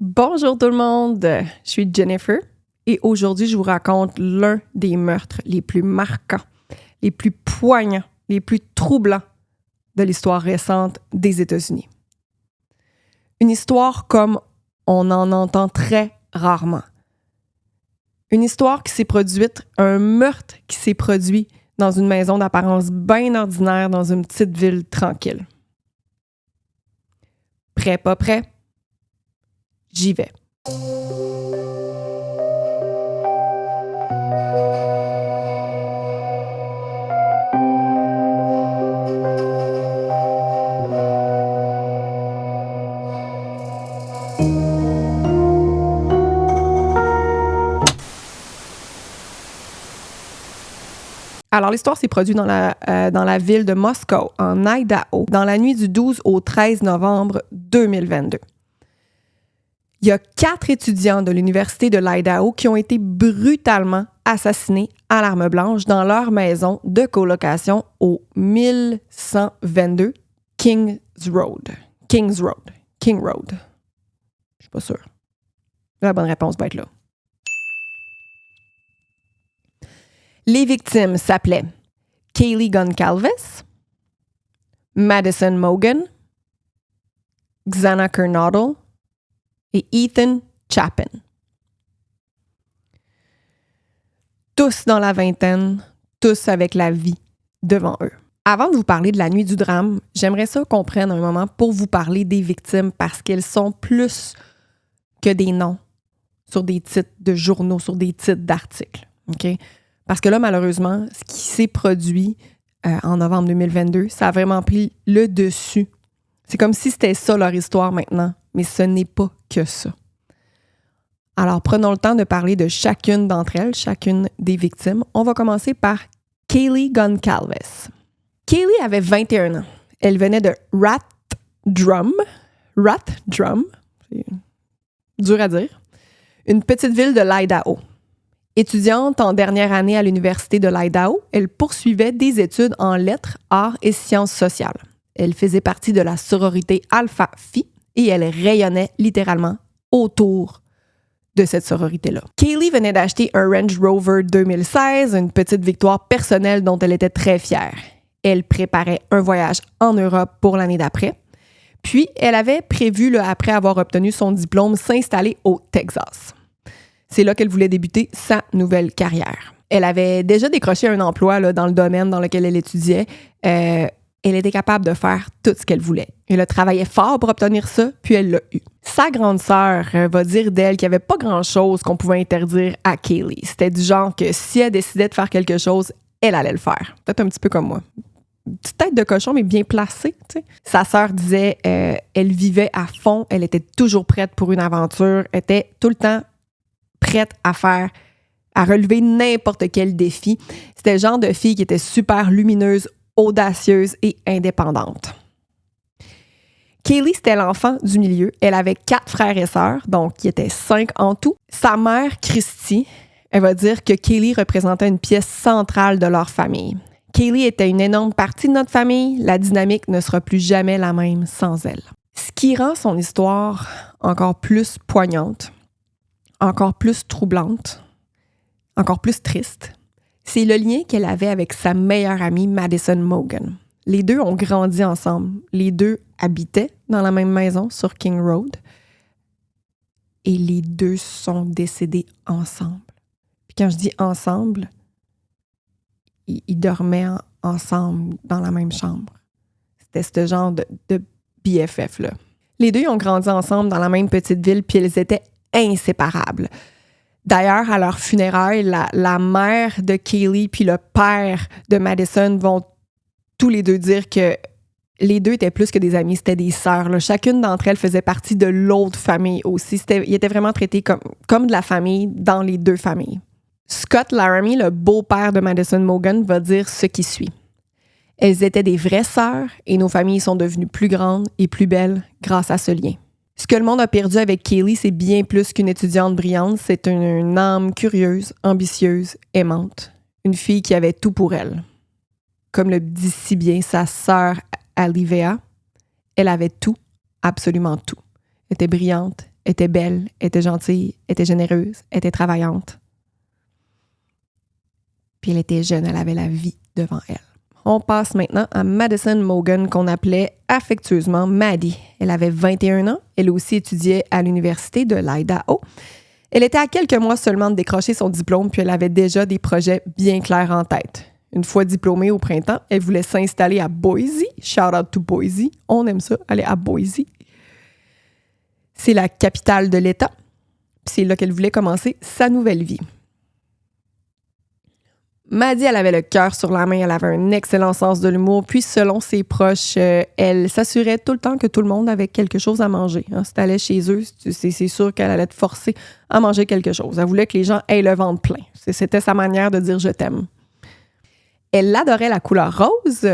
Bonjour tout le monde, je suis Jennifer et aujourd'hui je vous raconte l'un des meurtres les plus marquants, les plus poignants, les plus troublants de l'histoire récente des États-Unis. Une histoire comme on en entend très rarement. Une histoire qui s'est produite, un meurtre qui s'est produit dans une maison d'apparence bien ordinaire dans une petite ville tranquille. Prêt, pas prêt? J'y vais. Alors, l'histoire s'est produite dans la ville de Moscow, en Idaho, dans la nuit du 12 au 13 novembre 2022. Il y a 4 étudiants de l'Université de l'Idaho qui ont été brutalement assassinés à l'arme blanche dans leur maison de colocation au 1122 King Road. Je suis pas sûre. La bonne réponse va être là. Les victimes s'appelaient Kaylee Goncalves, Madison Mogen, Xana Kernodle et Ethan Chapin. Tous dans la vingtaine, tous avec la vie devant eux. Avant de vous parler de la nuit du drame, j'aimerais ça qu'on prenne un moment pour vous parler des victimes parce qu'elles sont plus que des noms sur des titres de journaux, sur des titres d'articles. OK? Parce que là, malheureusement, ce qui s'est produit en novembre 2022, ça a vraiment pris le dessus. C'est comme si c'était ça leur histoire maintenant, mais ce n'est pas que ça. Alors, prenons le temps de parler de chacune d'entre elles, chacune des victimes. On va commencer par Kaylee Goncalves. Kaylee avait 21 ans. Elle venait de Rat Drum, c'est dur à dire, une petite ville de l'Idaho. Étudiante en dernière année à l'Université de l'Idaho, elle poursuivait des études en lettres, arts et sciences sociales. Elle faisait partie de la sororité Alpha Phi et elle rayonnait littéralement autour de cette sororité-là. Kaylee venait d'acheter un Range Rover 2016, une petite victoire personnelle dont elle était très fière. Elle préparait un voyage en Europe pour l'année d'après. Puis, elle avait prévu, après avoir obtenu son diplôme, s'installer au Texas. C'est là qu'elle voulait débuter sa nouvelle carrière. Elle avait déjà décroché un emploi dans le domaine dans lequel elle étudiait. Elle était capable de faire tout ce qu'elle voulait. Elle a travaillé fort pour obtenir ça, puis elle l'a eu. Sa grande sœur va dire d'elle qu'il n'y avait pas grand-chose qu'on pouvait interdire à Kaylee. C'était du genre que si elle décidait de faire quelque chose, elle allait le faire. Peut-être un petit peu comme moi. Une petite tête de cochon, mais bien placée. Tu sais. Sa sœur disait elle vivait à fond, elle était toujours prête pour une aventure, était tout le temps prête à relever n'importe quel défi. C'était le genre de fille qui était super lumineuse, audacieuse et indépendante. Kaylee, c'était l'enfant du milieu. Elle avait 4 frères et sœurs, donc qui étaient 5 en tout. Sa mère, Christy, elle va dire que Kaylee représentait une pièce centrale de leur famille. Kaylee était une énorme partie de notre famille. La dynamique ne sera plus jamais la même sans elle. Ce qui rend son histoire encore plus poignante, encore plus troublante, encore plus triste, c'est le lien qu'elle avait avec sa meilleure amie Madison Mogen. Les deux ont grandi ensemble. Les deux habitaient dans la même maison sur King Road et les deux sont décédés ensemble. Puis quand je dis ensemble, ils dormaient ensemble dans la même chambre. C'était ce genre de BFF-là. Les deux ont grandi ensemble dans la même petite ville puis ils étaient inséparables. D'ailleurs, à leur funérailles, la mère de Kaylee puis le père de Madison vont tous les deux dire que les deux étaient plus que des amis, c'était des sœurs. Là. Chacune d'entre elles faisait partie de l'autre famille aussi. Ils étaient vraiment traités comme de la famille dans les deux familles. Scott Laramie, le beau-père de Madison Mogen, va dire ce qui suit. Elles étaient des vraies sœurs et nos familles sont devenues plus grandes et plus belles grâce à ce lien. Ce que le monde a perdu avec Kaylee, c'est bien plus qu'une étudiante brillante. C'est une âme curieuse, ambitieuse, aimante. Une fille qui avait tout pour elle. Comme le dit si bien sa sœur Alivea, elle avait tout, absolument tout. Elle était brillante, était belle, était gentille, était généreuse, était travaillante. Puis elle était jeune, elle avait la vie devant elle. On passe maintenant à Madison Mogan, qu'on appelait affectueusement Maddie. Elle avait 21 ans. Elle aussi étudiait à l'université de l'Idaho. Elle était à quelques mois seulement de décrocher son diplôme, puis elle avait déjà des projets bien clairs en tête. Une fois diplômée au printemps, elle voulait s'installer à Boise. Shout out to Boise. On aime ça, aller à Boise. C'est la capitale de l'État. Puis c'est là qu'elle voulait commencer sa nouvelle vie. Maddie, elle avait le cœur sur la main, elle avait un excellent sens de l'humour, puis selon ses proches, elle s'assurait tout le temps que tout le monde avait quelque chose à manger. Hein. Si t'allais chez eux, c'est sûr qu'elle allait te forcer à manger quelque chose. Elle voulait que les gens aient le ventre plein. C'était sa manière de dire « je t'aime ». Elle adorait la couleur rose.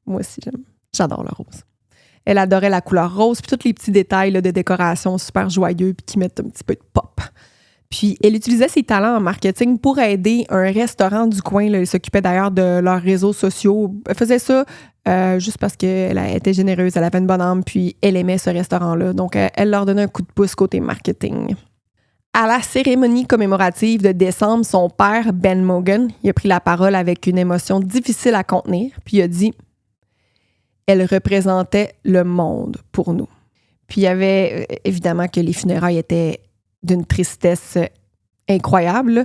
Moi aussi, j'adore le rose. Elle adorait la couleur rose, puis tous les petits détails là, de décoration super joyeux, puis qui mettent un petit peu de pop. Puis, elle utilisait ses talents en marketing pour aider un restaurant du coin. Là. Elle s'occupait d'ailleurs de leurs réseaux sociaux. Elle faisait ça juste parce qu'elle était généreuse, elle avait une bonne âme, puis elle aimait ce restaurant-là. Donc, elle leur donnait un coup de pouce côté marketing. À la cérémonie commémorative de décembre, son père, Ben Mogan, il a pris la parole avec une émotion difficile à contenir, puis il a dit « Elle représentait le monde pour nous ». Puis, il y avait évidemment que les funérailles étaient d'une tristesse incroyable.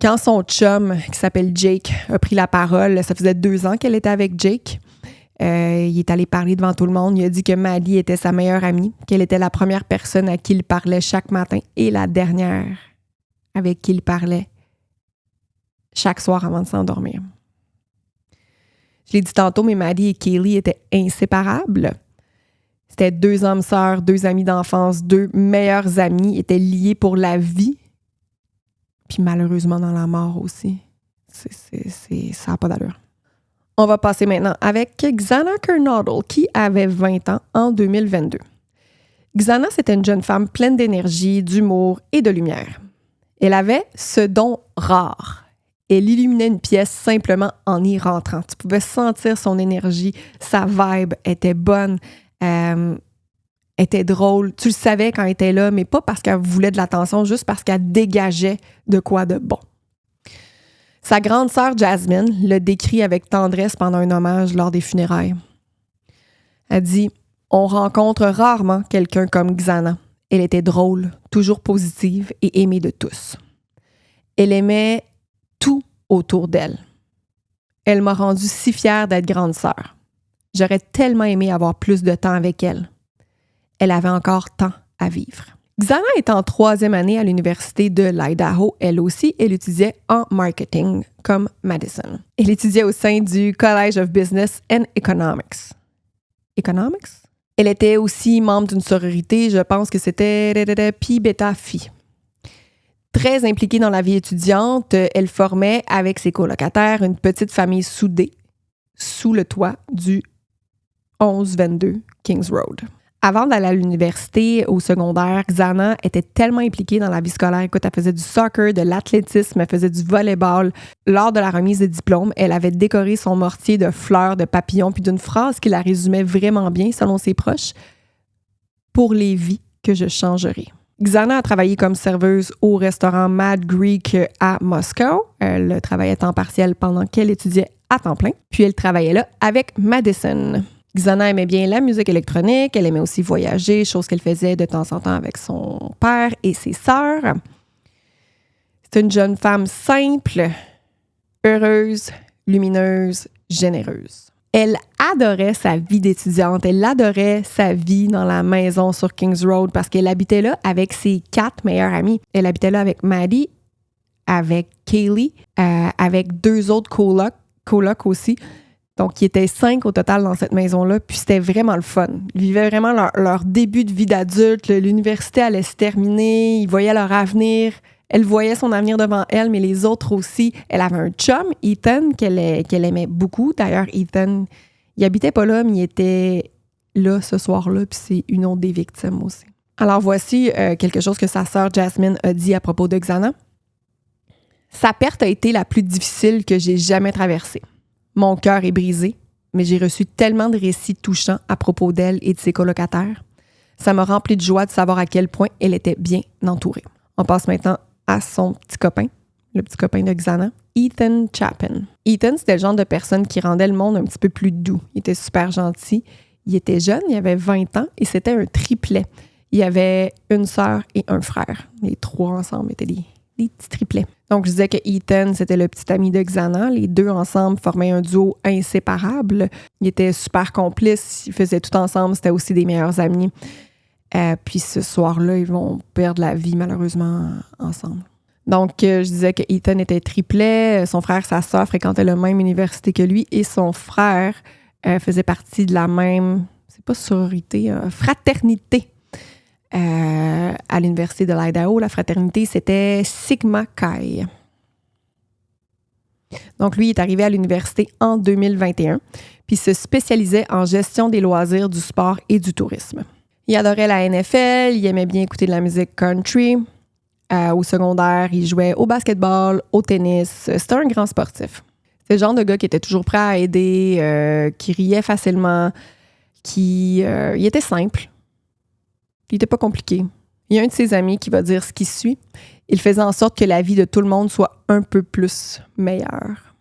Quand son chum, qui s'appelle Jake, a pris la parole, ça faisait 2 ans qu'elle était avec Jake, il est allé parler devant tout le monde. Il a dit que Maddie était sa meilleure amie, qu'elle était la première personne à qui il parlait chaque matin et la dernière avec qui il parlait chaque soir avant de s'endormir. Je l'ai dit tantôt, mais Maddie et Kaylee étaient inséparables. C'était 2 âmes sœurs, 2 amies d'enfance, 2 meilleures amies, étaient liées pour la vie, puis malheureusement dans la mort aussi. Ça n'a pas d'allure. On va passer maintenant avec Xana Kernodle, qui avait 20 ans en 2022. Xana, c'était une jeune femme pleine d'énergie, d'humour et de lumière. Elle avait ce don rare. Elle illuminait une pièce simplement en y rentrant. Tu pouvais sentir son énergie, sa vibe était bonne. Était drôle. Tu le savais quand elle était là, mais pas parce qu'elle voulait de l'attention, juste parce qu'elle dégageait de quoi de bon. Sa grande sœur Jasmine le décrit avec tendresse pendant un hommage lors des funérailles. Elle dit « On rencontre rarement quelqu'un comme Xana. Elle était drôle, toujours positive et aimée de tous. Elle aimait tout autour d'elle. Elle m'a rendue si fière d'être grande sœur. J'aurais tellement aimé avoir plus de temps avec elle. Elle avait encore tant à vivre. » Xana est en 3e année à l'université de l'Idaho. Elle aussi, elle étudiait en marketing, comme Madison. Elle étudiait au sein du College of Business and Economics. Economics? Elle était aussi membre d'une sororité, je pense que c'était Pi Beta Phi. Très impliquée dans la vie étudiante, elle formait avec ses colocataires une petite famille soudée sous le toit du 1122 Kings Road. Avant d'aller à l'université, au secondaire, Xana était tellement impliquée dans la vie scolaire. Écoute, elle faisait du soccer, de l'athlétisme, elle faisait du volleyball. Lors de la remise de diplôme, elle avait décoré son mortier de fleurs, de papillons, puis d'une phrase qui la résumait vraiment bien, selon ses proches. « Pour les vies que je changerai ». Xana a travaillé comme serveuse au restaurant Mad Greek à Moscou. Elle travaillait à temps partiel pendant qu'elle étudiait à temps plein. Puis elle travaillait là avec Madison. Xana aimait bien la musique électronique, elle aimait aussi voyager, chose qu'elle faisait de temps en temps avec son père et ses sœurs. C'est une jeune femme simple, heureuse, lumineuse, généreuse. Elle adorait sa vie d'étudiante, elle adorait sa vie dans la maison sur Kings Road parce qu'elle habitait là avec ses 4 meilleures amies. Elle habitait là avec Maddie, avec Kaylee, avec 2 autres colocs aussi. Donc, il était 5 au total dans cette maison-là, puis c'était vraiment le fun. Ils vivaient vraiment leur début de vie d'adulte. L'université allait se terminer, ils voyaient leur avenir. Elle voyait son avenir devant elle, mais les autres aussi. Elle avait un chum, Ethan, qu'elle aimait beaucoup. D'ailleurs, Ethan, il habitait pas là, mais il était là ce soir-là, puis c'est une autre des victimes aussi. Alors, voici quelque chose que sa sœur Jasmine a dit à propos de Xana. « Sa perte a été la plus difficile que j'ai jamais traversée. Mon cœur est brisé, mais j'ai reçu tellement de récits touchants à propos d'elle et de ses colocataires. Ça m'a rempli de joie de savoir à quel point elle était bien entourée. On passe maintenant à son petit copain, le petit copain de Xana, Ethan Chapin. Ethan, c'était le genre de personne qui rendait le monde un petit peu plus doux. Il était super gentil. Il était jeune, il avait 20 ans et c'était un triplet. Il y avait une sœur et un frère. Les trois ensemble étaient des petits triplets. Donc, je disais que Ethan, c'était le petit ami de Xana. Les deux ensemble formaient un duo inséparable. Ils étaient super complices. Ils faisaient tout ensemble. C'était aussi des meilleurs amis. Puis ce soir-là, ils vont perdre la vie, malheureusement, ensemble. Donc, je disais que Ethan était triplet. Son frère et sa sœur fréquentaient la même université que lui. Et son frère faisait partie de la même, c'est pas sororité, fraternité à l'université de l'Idaho. La fraternité, c'était Sigma Chi. Donc, lui, il est arrivé à l'université en 2021, puis se spécialisait en gestion des loisirs, du sport et du tourisme. Il adorait la NFL, il aimait bien écouter de la musique country. Au secondaire, il jouait au basketball, au tennis. C'était un grand sportif. C'est le genre de gars qui était toujours prêt à aider, qui riait facilement, il était simple. Il n'était pas compliqué. Il y a un de ses amis qui va dire ce qui suit. Il faisait en sorte que la vie de tout le monde soit un peu plus meilleure.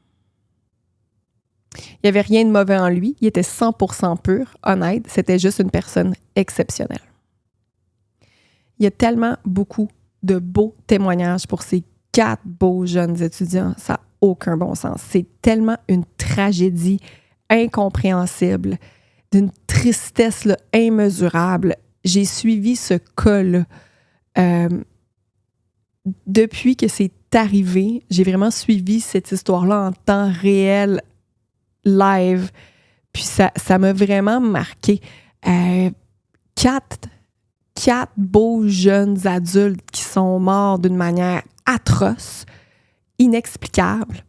Il n'y avait rien de mauvais en lui. Il était 100% pur, honnête. C'était juste une personne exceptionnelle. Il y a tellement beaucoup de beaux témoignages pour ces 4 beaux jeunes étudiants. Ça n'a aucun bon sens. C'est tellement une tragédie incompréhensible, d'une tristesse là, immesurable. J'ai suivi ce cas-là. Depuis que c'est arrivé, j'ai vraiment suivi cette histoire-là en temps réel, live. Puis ça m'a vraiment marqué. 4 beaux jeunes adultes qui sont morts d'une manière atroce, inexplicable,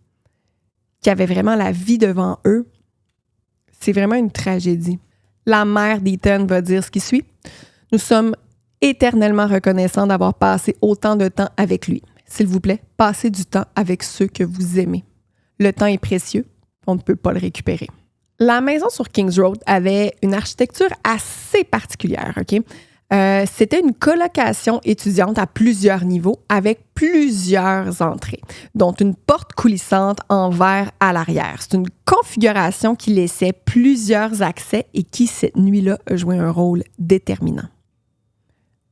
qui avaient vraiment la vie devant eux. C'est vraiment une tragédie. La mère d'Ethan va dire ce qui suit. « Nous sommes éternellement reconnaissants d'avoir passé autant de temps avec lui. S'il vous plaît, passez du temps avec ceux que vous aimez. Le temps est précieux, on ne peut pas le récupérer. » La maison sur Kings Road avait une architecture assez particulière, OK? C'était une colocation étudiante à plusieurs niveaux avec plusieurs entrées, dont une porte coulissante en verre à l'arrière. C'est une configuration qui laissait plusieurs accès et qui, cette nuit-là, a joué un rôle déterminant.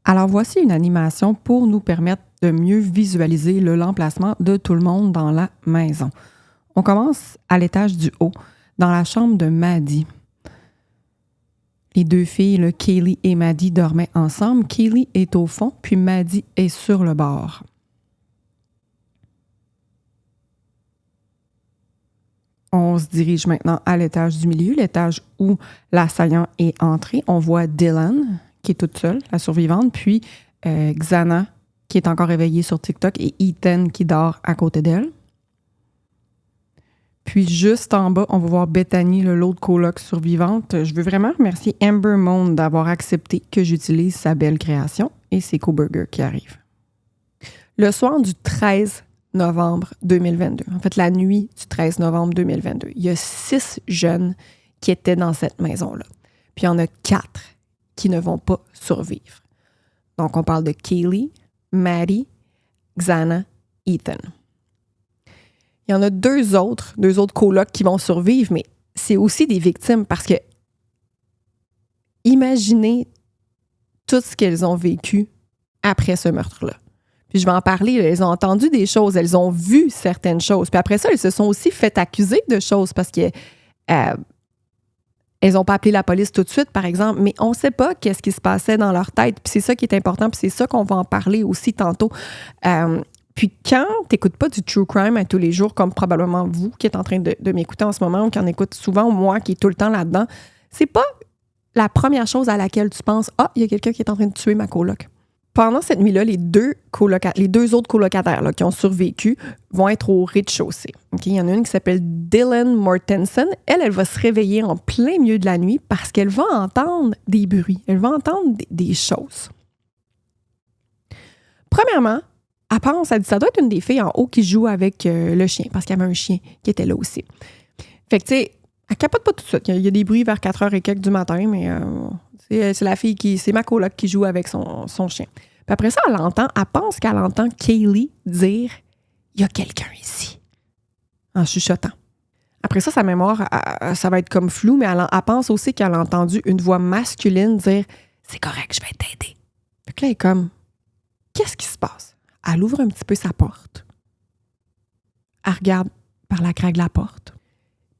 Alors, voici une animation pour nous permettre de mieux visualiser l'emplacement de tout le monde dans la maison. On commence à l'étage du haut, dans la chambre de Maddie. Les 2 filles, là, Kaylee et Maddie, dormaient ensemble. Kaylee est au fond, puis Maddie est sur le bord. On se dirige maintenant à l'étage du milieu, l'étage où l'assaillant est entré. On voit Dylan, qui est toute seule, la survivante, puis Xana, qui est encore éveillée sur TikTok, et Ethan, qui dort à côté d'elle. Puis juste en bas, on va voir Bethany, l'autre coloc survivante. Je veux vraiment remercier Amber Monde d'avoir accepté que j'utilise sa belle création et ses co-burgers qui arrivent. Le soir du 13 novembre 2022, en fait la nuit du 13 novembre 2022, il y a 6 jeunes qui étaient dans cette maison-là. Puis il y en a 4 qui ne vont pas survivre. Donc on parle de Kaylee, Maddie, Xana, Ethan. Il y en a 2 autres colocs qui vont survivre, mais c'est aussi des victimes parce que imaginez tout ce qu'elles ont vécu après ce meurtre-là. Puis je vais en parler, elles ont entendu des choses, elles ont vu certaines choses. Puis après ça, elles se sont aussi fait accuser de choses parce que elles n'ont pas appelé la police tout de suite, par exemple, mais on ne sait pas qu'est-ce qui se passait dans leur tête. Puis c'est ça qui est important, puis c'est ça qu'on va en parler aussi tantôt. Puis quand tu n'écoutes pas du true crime à tous les jours, comme probablement vous qui êtes en train de m'écouter en ce moment ou qui en écoute souvent, ou moi qui est tout le temps là-dedans, c'est pas la première chose à laquelle tu penses « Ah, il y a quelqu'un qui est en train de tuer ma coloc ». Pendant cette nuit-là, les deux autres colocataires là, qui ont survécu vont être au rez-de-chaussée. Okay? Il y en a une qui s'appelle Dylan Mortensen. Elle va se réveiller en plein milieu de la nuit parce qu'elle va entendre des bruits. Elle va entendre des choses. Premièrement, elle dit, ça doit être une des filles en haut qui joue avec le chien, parce qu'il y avait un chien qui était là aussi. Fait que, tu sais, elle capote pas tout de suite. Il y a des bruits vers 4h et quelques du matin, mais C'est la fille c'est ma coloc qui joue avec son chien. Puis après ça, elle pense qu'elle entend Kaylee dire « Il y a quelqu'un ici », en chuchotant. Après ça, sa mémoire, ça va être comme flou, mais elle pense aussi qu'elle a entendu une voix masculine dire « C'est correct, je vais t'aider ». Fait que là, elle est comme « Qu'est-ce qui se passe? » Elle ouvre un petit peu sa porte. Elle regarde par la craque de la porte.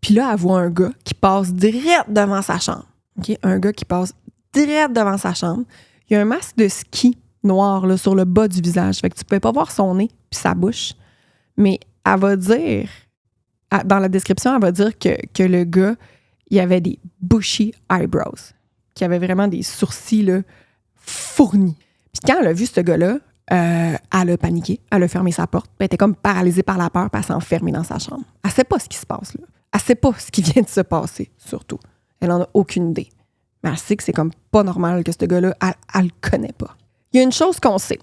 Puis là, elle voit un gars qui passe direct devant sa chambre. Okay? Un gars qui passe direct devant sa chambre. Il y a un masque de ski noir là, sur le bas du visage. Fait que tu ne pouvais pas voir son nez puis sa bouche. Mais elle va dire, dans la description, elle va dire que le gars, il avait des bushy eyebrows. Qu'il avait vraiment des sourcils là, fournis. Puis quand elle a vu ce gars-là, elle a paniqué. Elle a fermé sa porte. Elle était comme paralysée par la peur puis elle s'est enfermée dans sa chambre. Elle ne sait pas ce qui se passe là. Elle ne sait pas ce qui vient de se passer, surtout. Elle n'en a aucune idée. Mais elle sait que c'est comme pas normal que ce gars-là, elle le connaît pas. Il y a une chose qu'on sait,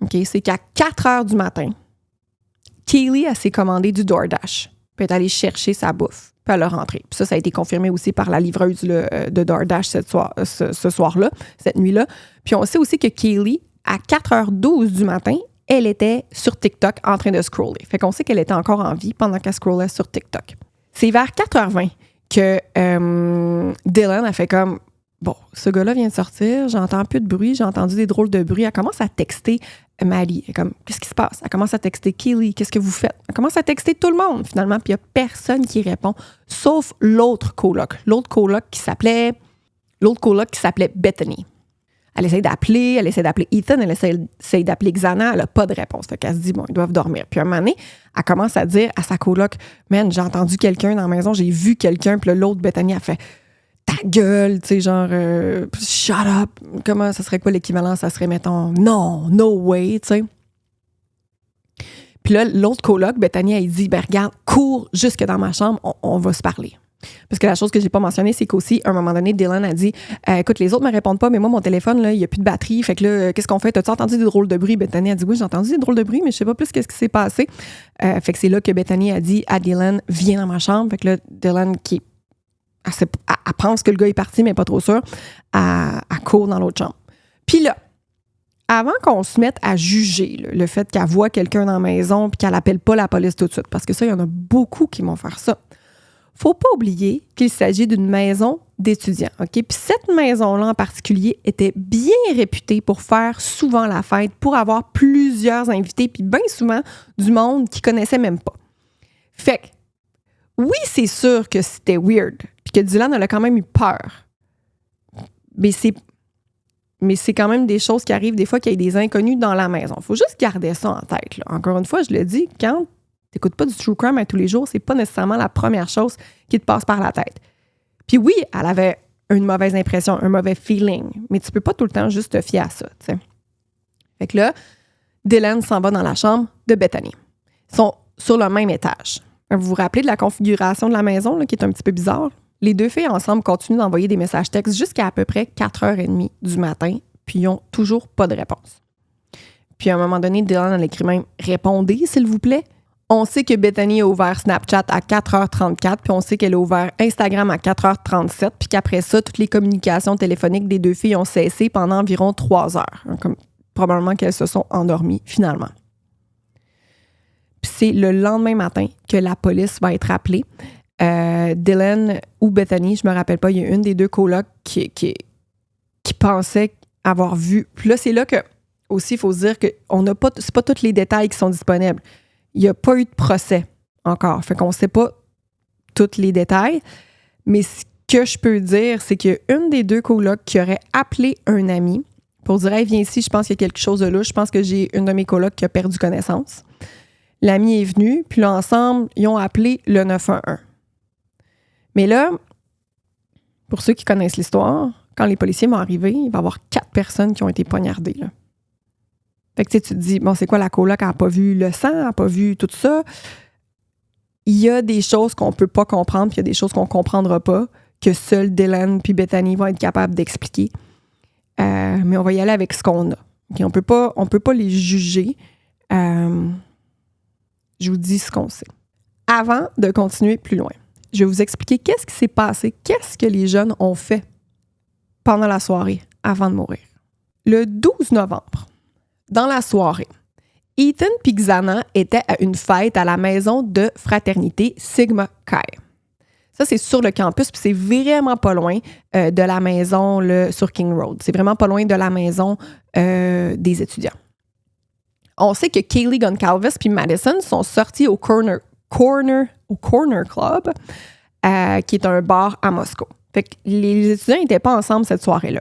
okay, c'est qu'à 4 heures du matin, Kaylee, elle s'est commandé du DoorDash. Puis elle est allée chercher sa bouffe. Puis elle a rentré. Puis ça a été confirmé aussi par la livreuse de DoorDash ce soir-là, cette nuit-là. Puis on sait aussi que Kaylee, à 4h12 du matin, elle était sur TikTok en train de scroller. Fait qu'on sait qu'elle était encore en vie pendant qu'elle scrollait sur TikTok. C'est vers 4h20 que Dylan a fait comme « Bon, ce gars-là vient de sortir, j'entends plus de bruit, j'ai entendu des drôles de bruit. » Elle commence à texter Maddie. Elle est comme « Qu'est-ce qui se passe? » Elle commence à texter Kaylee. « Qu'est-ce que vous faites? » Elle commence à texter tout le monde, finalement, puis il n'y a personne qui répond, sauf l'autre coloc. L'autre coloc qui s'appelait Bethany. Elle essaie d'appeler Ethan, elle essaie d'appeler Xana, elle n'a pas de réponse. Fait qu'elle se dit, bon, ils doivent dormir. Puis un moment donné, elle commence à dire à sa coloc, man, j'ai entendu quelqu'un dans la maison, j'ai vu quelqu'un. Puis l'autre, Bethany, a fait, ta gueule, tu sais, genre, shut up. Comment, ça serait quoi l'équivalent? Ça serait, mettons, non, no way, tu sais. Puis là, l'autre coloc, Bethany, elle dit, ben regarde, cours jusque dans ma chambre, on va se parler. Parce que la chose que j'ai pas mentionnée, c'est qu'aussi, à un moment donné, Dylan a dit écoute, les autres me répondent pas, mais moi, mon téléphone, là, il n'y a plus de batterie. Fait que là, qu'est-ce qu'on fait? T'as-tu entendu des drôles de bruit? Bethany a dit oui, j'ai entendu des drôles de bruit, mais je sais pas plus qu'est-ce qui s'est passé. Fait que c'est là que Bethany a dit à Dylan viens dans ma chambre. Fait que là, Dylan, elle pense que le gars est parti, mais pas trop sûr, elle court dans l'autre chambre. Puis là, avant qu'on se mette à juger là, le fait qu'elle voit quelqu'un dans la maison puis qu'elle appelle pas la police tout de suite, parce que ça, il y en a beaucoup qui vont faire ça. Faut pas oublier qu'il s'agit d'une maison d'étudiants. OK? Puis cette maison-là en particulier était bien réputée pour faire souvent la fête, pour avoir plusieurs invités, puis bien souvent du monde qui connaissait même pas. Fait que, oui, c'est sûr que c'était weird, puis que Dylan, elle a quand même eu peur. Mais c'est quand même des choses qui arrivent des fois qu'il y a des inconnus dans la maison. Faut juste garder ça en tête. Là. Encore une fois, je le dis, quand t'écoutes pas du true crime à tous les jours, c'est pas nécessairement la première chose qui te passe par la tête. Puis oui, elle avait une mauvaise impression, un mauvais feeling, mais tu peux pas tout le temps juste te fier à ça, tu sais. Fait que là, Dylan s'en va dans la chambre de Bethany. Ils sont sur le même étage. Vous vous rappelez de la configuration de la maison, là, qui est un petit peu bizarre? Les deux filles ensemble continuent d'envoyer des messages textes jusqu'à à peu près 4h30 du matin, puis ils n'ont toujours pas de réponse. Puis à un moment donné, Dylan a écrit même « Répondez, s'il vous plaît ». On sait que Bethany a ouvert Snapchat à 4h34, puis on sait qu'elle a ouvert Instagram à 4h37, puis qu'après ça, toutes les communications téléphoniques des deux filles ont cessé pendant environ 3 heures. Comme, probablement qu'elles se sont endormies finalement. Puis c'est le lendemain matin que la police va être appelée. Dylan ou Bethany, je me rappelle pas, il y a une des deux colocs qui pensait avoir vu. Puis là, c'est là que aussi, il faut se dire que c'est pas tous les détails qui sont disponibles. Il n'y a pas eu de procès encore. Fait qu'on ne sait pas tous les détails. Mais ce que je peux dire, c'est qu'il y a une des deux colocs qui aurait appelé un ami pour dire hey, viens ici, je pense qu'il y a quelque chose de louche. Je pense que j'ai une de mes colocs qui a perdu connaissance. L'ami est venu, puis là, ensemble, ils ont appelé le 911. Mais là, pour ceux qui connaissent l'histoire, quand les policiers vont arriver, il va y avoir 4 personnes qui ont été poignardées, là. Fait que tu te dis, bon, c'est quoi la coloc? Elle n'a pas vu le sang, elle n'a pas vu tout ça. Il y a des choses qu'on ne peut pas comprendre, puis il y a des choses qu'on ne comprendra pas, que seuls Dylan puis Bethany vont être capables d'expliquer. Mais on va y aller avec ce qu'on a. Okay? On peut pas les juger. Je vous dis ce qu'on sait. Avant de continuer plus loin, je vais vous expliquer qu'est-ce qui s'est passé, qu'est-ce que les jeunes ont fait pendant la soirée avant de mourir. Le 12 novembre, dans la soirée, Ethan et Xana étaient à une fête à la maison de fraternité Sigma Chi. Ça, c'est sur le campus, puis c'est vraiment pas loin de la maison sur King Road. C'est vraiment pas loin de la maison des étudiants. On sait que Kaylee Goncalves puis Madison sont sortis au Corner Club, qui est un bar à Moscou. Fait que les étudiants n'étaient pas ensemble cette soirée-là.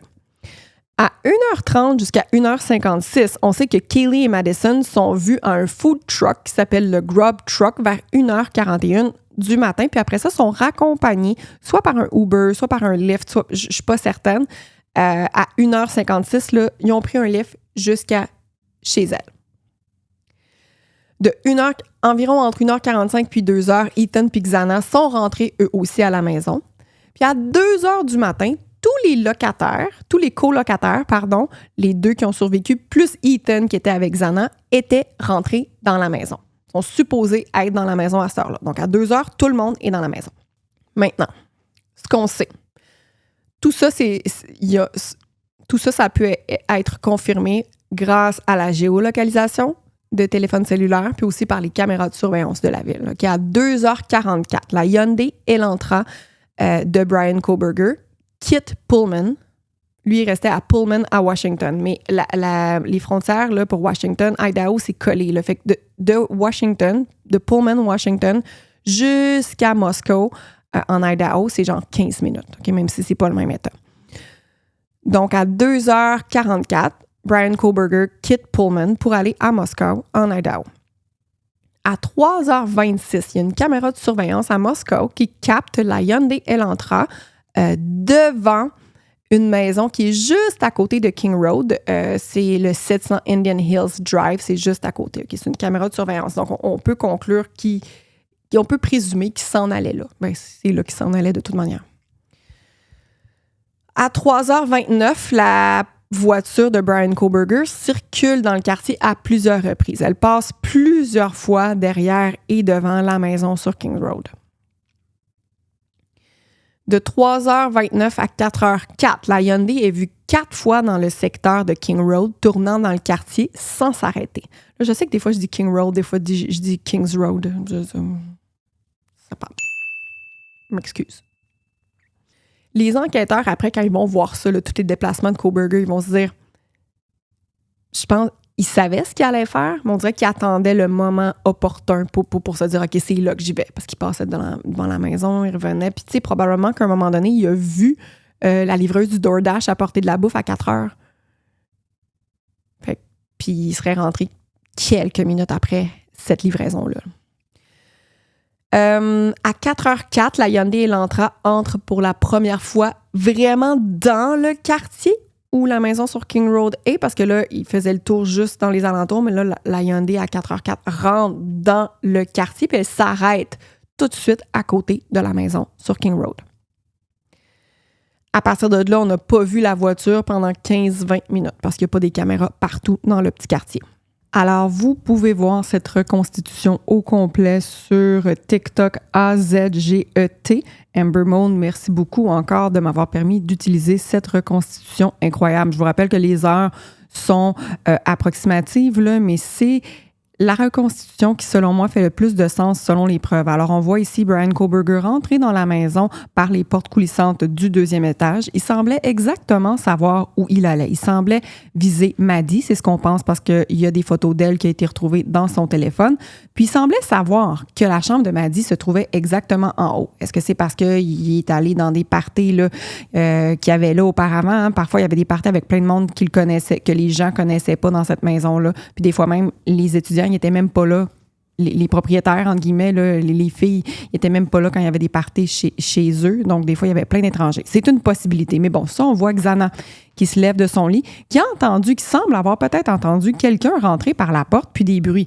À 1h30 jusqu'à 1h56, on sait que Kaylee et Madison sont vus à un food truck qui s'appelle le Grub Truck vers 1h41 du matin. Puis après ça, sont raccompagnés soit par un Uber, soit par un Lyft, soit, je ne suis pas certaine. À 1h56, là, ils ont pris un Lyft jusqu'à chez elle. Environ entre 1h45 puis 2h, Ethan et Xana sont rentrés eux aussi à la maison. Puis à 2h du matin, tous les colocataires, les deux qui ont survécu, plus Ethan qui était avec Xana, étaient rentrés dans la maison. Ils sont supposés être dans la maison à cette heure-là. Donc à 2h, tout le monde est dans la maison. Maintenant, ce qu'on sait, tout ça, ça peut être confirmé grâce à la géolocalisation de téléphones cellulaires, puis aussi par les caméras de surveillance de la ville. Okay? À 2h44, la Hyundai Elantra de Brian Kohberger quitte Pullman. Lui, il restait à Pullman, à Washington. Mais les frontières là, pour Washington, Idaho, c'est collé. Là. Fait que de Pullman, Washington, jusqu'à Moscow, en Idaho, c'est genre 15 minutes, okay? Même si c'est pas le même état. Donc, à 2h44, Brian Kohberger quitte Pullman pour aller à Moscou, en Idaho. À 3h26, il y a une caméra de surveillance à Moscou qui capte la Hyundai Elantra devant une maison qui est juste à côté de King Road. C'est le 700 Indian Hills Drive, c'est juste à côté. Okay? C'est une caméra de surveillance. Donc, on peut conclure on peut présumer qu'il s'en allait là. Ben, c'est là qu'il s'en allait de toute manière. À 3h29, la voiture de Brian Kohberger circule dans le quartier à plusieurs reprises. Elle passe plusieurs fois derrière et devant la maison sur King Road. De 3h29 à 4h04, la Hyundai est vue 4 fois dans le secteur de King Road, tournant dans le quartier sans s'arrêter. Là, je sais que des fois, je dis King Road, des fois, je dis King's Road. Ça parle. Je m'excuse. Les enquêteurs, après, quand ils vont voir ça, là, tous les déplacements de Kohberger, ils vont se dire, je pense, ils savaient ce qu'ils allaient faire, mais on dirait qu'ils attendaient le moment opportun pour se dire, OK, c'est là que j'y vais. Parce qu'il passait devant la maison, il revenait. Puis, tu sais, probablement qu'à un moment donné, il a vu la livreuse du DoorDash apporter de la bouffe à 4 heures. Puis, il serait rentré quelques minutes après cette livraison-là. À 4h04, la Hyundai Elantra entre pour la première fois vraiment dans le quartier où la maison sur King Road est, parce que là, il faisait le tour juste dans les alentours, mais là, la Hyundai à 4h04 rentre dans le quartier, puis elle s'arrête tout de suite à côté de la maison sur King Road. À partir de là, on n'a pas vu la voiture pendant 15-20 minutes, parce qu'il n'y a pas des caméras partout dans le petit quartier. Alors, vous pouvez voir cette reconstitution au complet sur TikTok AZGET. Amber Moon, merci beaucoup encore de m'avoir permis d'utiliser cette reconstitution incroyable. Je vous rappelle que les heures sont approximatives, là, mais c'est la reconstitution qui, selon moi, fait le plus de sens selon les preuves. Alors, on voit ici Brian Kohberger rentrer dans la maison par les portes coulissantes du 2e étage. Il semblait exactement savoir où il allait. Il semblait viser Maddie, c'est ce qu'on pense parce qu'il y a des photos d'elle qui ont été retrouvées dans son téléphone. Puis, il semblait savoir que la chambre de Maddie se trouvait exactement en haut. Est-ce que c'est parce qu'il est allé dans des parties là, qu'il y avait là auparavant? Hein? Parfois, il y avait des parties avec plein de monde qu'il connaissait, que les gens connaissaient pas dans cette maison-là. Puis des fois même, les étudiants ils n'étaient même pas là. Les propriétaires, entre guillemets, là, les filles, ils n'étaient même pas là quand il y avait des parties chez eux. Donc, des fois, il y avait plein d'étrangers. C'est une possibilité. Mais bon, ça, on voit Xana qui se lève de son lit, qui semble avoir peut-être entendu quelqu'un rentrer par la porte, puis des bruits.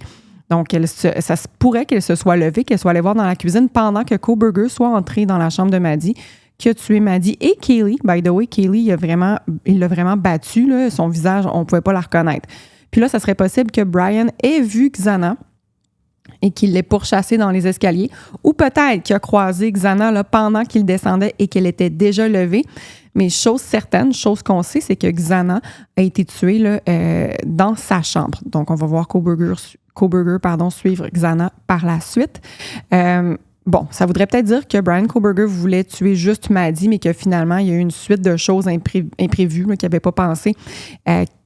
Donc, ça se pourrait qu'elle se soit levée, qu'elle soit allée voir dans la cuisine pendant que Kohberger soit entré dans la chambre de Maddie, qui a tué Maddie et Kaylee. By the way, Kaylee, il l'a vraiment battue. Là. Son visage, on ne pouvait pas la reconnaître. Puis là, ça serait possible que Brian ait vu Xana et qu'il l'ait pourchassée dans les escaliers, ou peut-être qu'il a croisé Xana là, pendant qu'il descendait et qu'elle était déjà levée. Mais chose certaine, chose qu'on sait, c'est que Xana a été tuée là, dans sa chambre. Donc, on va voir Kohberger suivre Xana par la suite. Bon, ça voudrait peut-être dire que Bryan Kohberger voulait tuer juste Maddie, mais que finalement, il y a eu une suite de choses imprévues là, qu'il n'avait pas pensé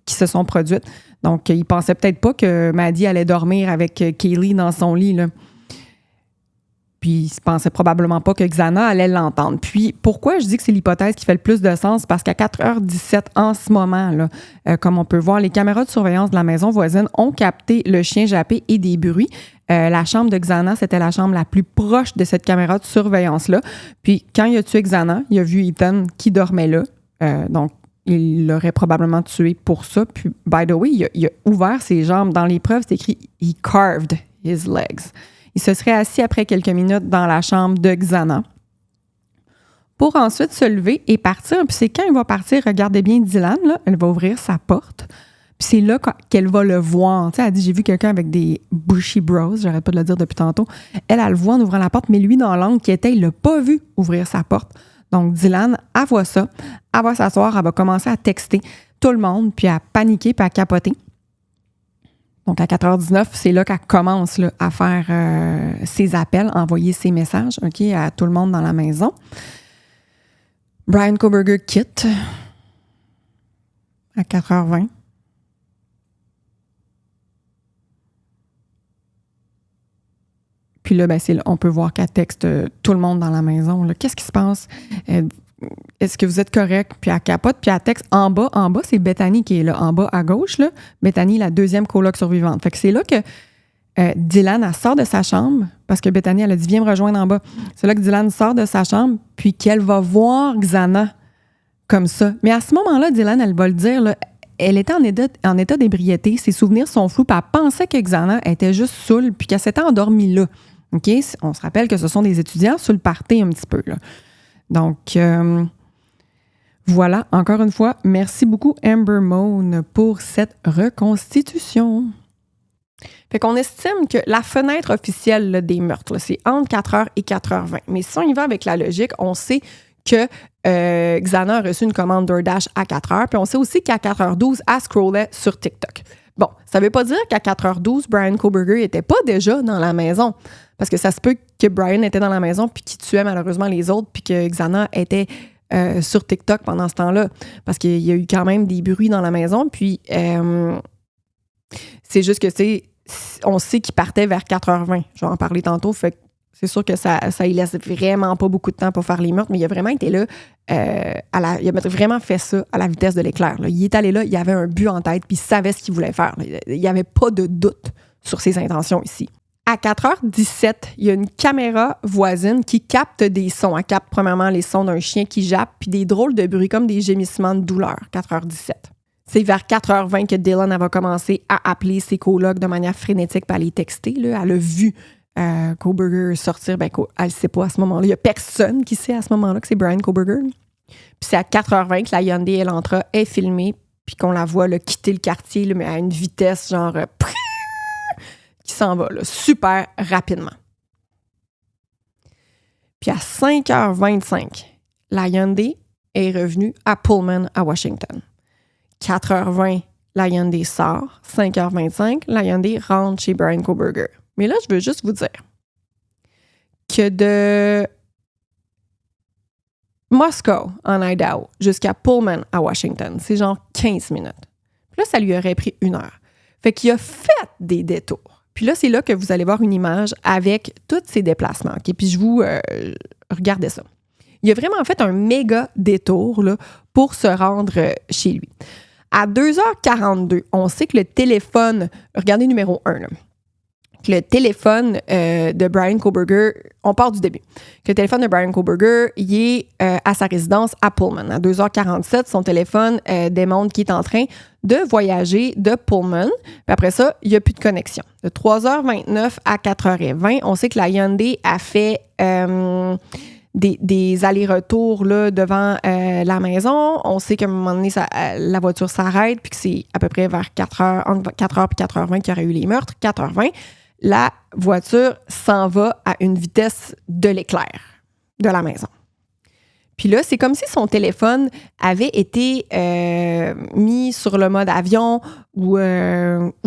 qui se sont produites. Donc, il pensait peut-être pas que Maddie allait dormir avec Kaylee dans son lit, là. Puis, il pensait probablement pas que Xana allait l'entendre. Puis, pourquoi je dis que c'est l'hypothèse qui fait le plus de sens? Parce qu'à 4h17 en ce moment, là, comme on peut voir, les caméras de surveillance de la maison voisine ont capté le chien jappé et des bruits. La chambre de Xana, c'était la chambre la plus proche de cette caméra de surveillance-là. Puis, quand il a tué Xana, il a vu Ethan qui dormait là. Donc, il l'aurait probablement tué pour ça. Puis, by the way, il a ouvert ses jambes. Dans les preuves, c'est écrit « He carved his legs ». Il se serait assis après quelques minutes dans la chambre de Xana pour ensuite se lever et partir. Puis c'est quand il va partir, regardez bien Dylan, là, elle va ouvrir sa porte. Puis c'est là qu'elle va le voir. Tu sais, elle dit, j'ai vu quelqu'un avec des bushy brows, j'arrête pas de le dire depuis tantôt. Elle le voit en ouvrant la porte, mais lui, dans l'angle qui était, il l'a pas vu ouvrir sa porte. Donc Dylan, elle voit ça, elle va s'asseoir, elle va commencer à texter tout le monde, puis à paniquer, puis à capoter. Donc, à 4h19, c'est là qu'elle commence là, à faire ses appels, envoyer ses messages à tout le monde dans la maison. Bryan Kohberger quitte à 4h20. Puis là, c'est là, on peut voir qu'elle texte tout le monde dans la maison. Là. Qu'est-ce qui se passe? Est-ce que vous êtes correct? Puis elle capote, puis elle texte en bas, c'est Bethany qui est là, en bas à gauche, là. Bethany, la deuxième coloc survivante. Fait que c'est là que Dylan, elle sort de sa chambre, parce que Bethany, elle a dit, viens me rejoindre en bas. C'est là que Dylan sort de sa chambre, puis qu'elle va voir Xana comme ça. Mais à ce moment-là, Dylan, elle va le dire, là, elle était en état d'ébriété, ses souvenirs sont flous, puis elle pensait que Xana était juste saoule, puis qu'elle s'était endormie là. OK? On se rappelle que ce sont des étudiants sur le party un petit peu, là. Donc, voilà, encore une fois, merci beaucoup Amber Moon pour cette reconstitution. Fait qu'on estime que la fenêtre officielle là, des meurtres, là, c'est entre 4h et 4h20. Mais si on y va avec la logique, on sait que Xana a reçu une commande DoorDash à 4h, puis on sait aussi qu'à 4h12, elle scrollait sur TikTok. Bon, ça veut pas dire qu'à 4h12, Bryan Kohberger n'était pas déjà dans la maison. Parce que ça se peut que Bryan était dans la maison puis qu'il tuait malheureusement les autres puis que Xana était sur TikTok pendant ce temps-là. Parce qu'il y a eu quand même des bruits dans la maison. Puis c'est juste que on sait qu'il partait vers 4h20. Je vais en parler tantôt. Fait que c'est sûr que ça il laisse vraiment pas beaucoup de temps pour faire les meurtres, mais il a vraiment été là. Il a vraiment fait ça à la vitesse de l'éclair. Là. Il est allé là, il avait un but en tête puis il savait ce qu'il voulait faire. Là. Il n'y avait pas de doute sur ses intentions ici. À 4h17, il y a une caméra voisine qui capte des sons. Elle capte premièrement les sons d'un chien qui jappe, puis des drôles de bruits comme des gémissements de douleur. 4h17. C'est vers 4h20 que Dylan va commencer à appeler ses colocs de manière frénétique puis à les texter. Là. Elle a vu Kohberger sortir. Elle ne sait pas à ce moment-là. Il n'y a personne qui sait à ce moment-là que c'est Bryan Kohberger. Puis c'est à 4h20 que la Hyundai Elantra est filmée puis qu'on la voit là, quitter le quartier là, mais à une vitesse genre... qui s'en va là, super rapidement. Puis à 5h25, la Hyundai est revenue à Pullman, à Washington. 4h20, la Hyundai sort. 5h25, la Hyundai rentre chez Bryan Kohberger. Mais là, je veux juste vous dire que de Moscow, en Idaho, jusqu'à Pullman, à Washington, c'est genre 15 minutes. Puis là, ça lui aurait pris 1 heure. Fait qu'il a fait des détours. Puis là, c'est là que vous allez voir une image avec tous ces déplacements. Okay? Puis je vous... regardez ça. Il a vraiment fait un méga détour là, pour se rendre chez lui. À 2h42, on sait que le téléphone... Regardez numéro 1, là. Que le téléphone de Bryan Kohberger... On part du début. Que le téléphone de Bryan Kohberger, il est à sa résidence à Pullman. À 2h47, son téléphone démontre qu'il est en train de voyager de Pullman. Puis après ça, il n'y a plus de connexion. De 3h29 à 4h20, on sait que la Hyundai a fait des allers-retours là, devant la maison. On sait qu'à un moment donné, la voiture s'arrête puis que c'est à peu près vers 4h, entre 4h et 4h20 qu'il y aurait eu les meurtres. 4h20, la voiture s'en va à une vitesse de l'éclair de la maison. Puis là, c'est comme si son téléphone avait été mis sur le mode avion ou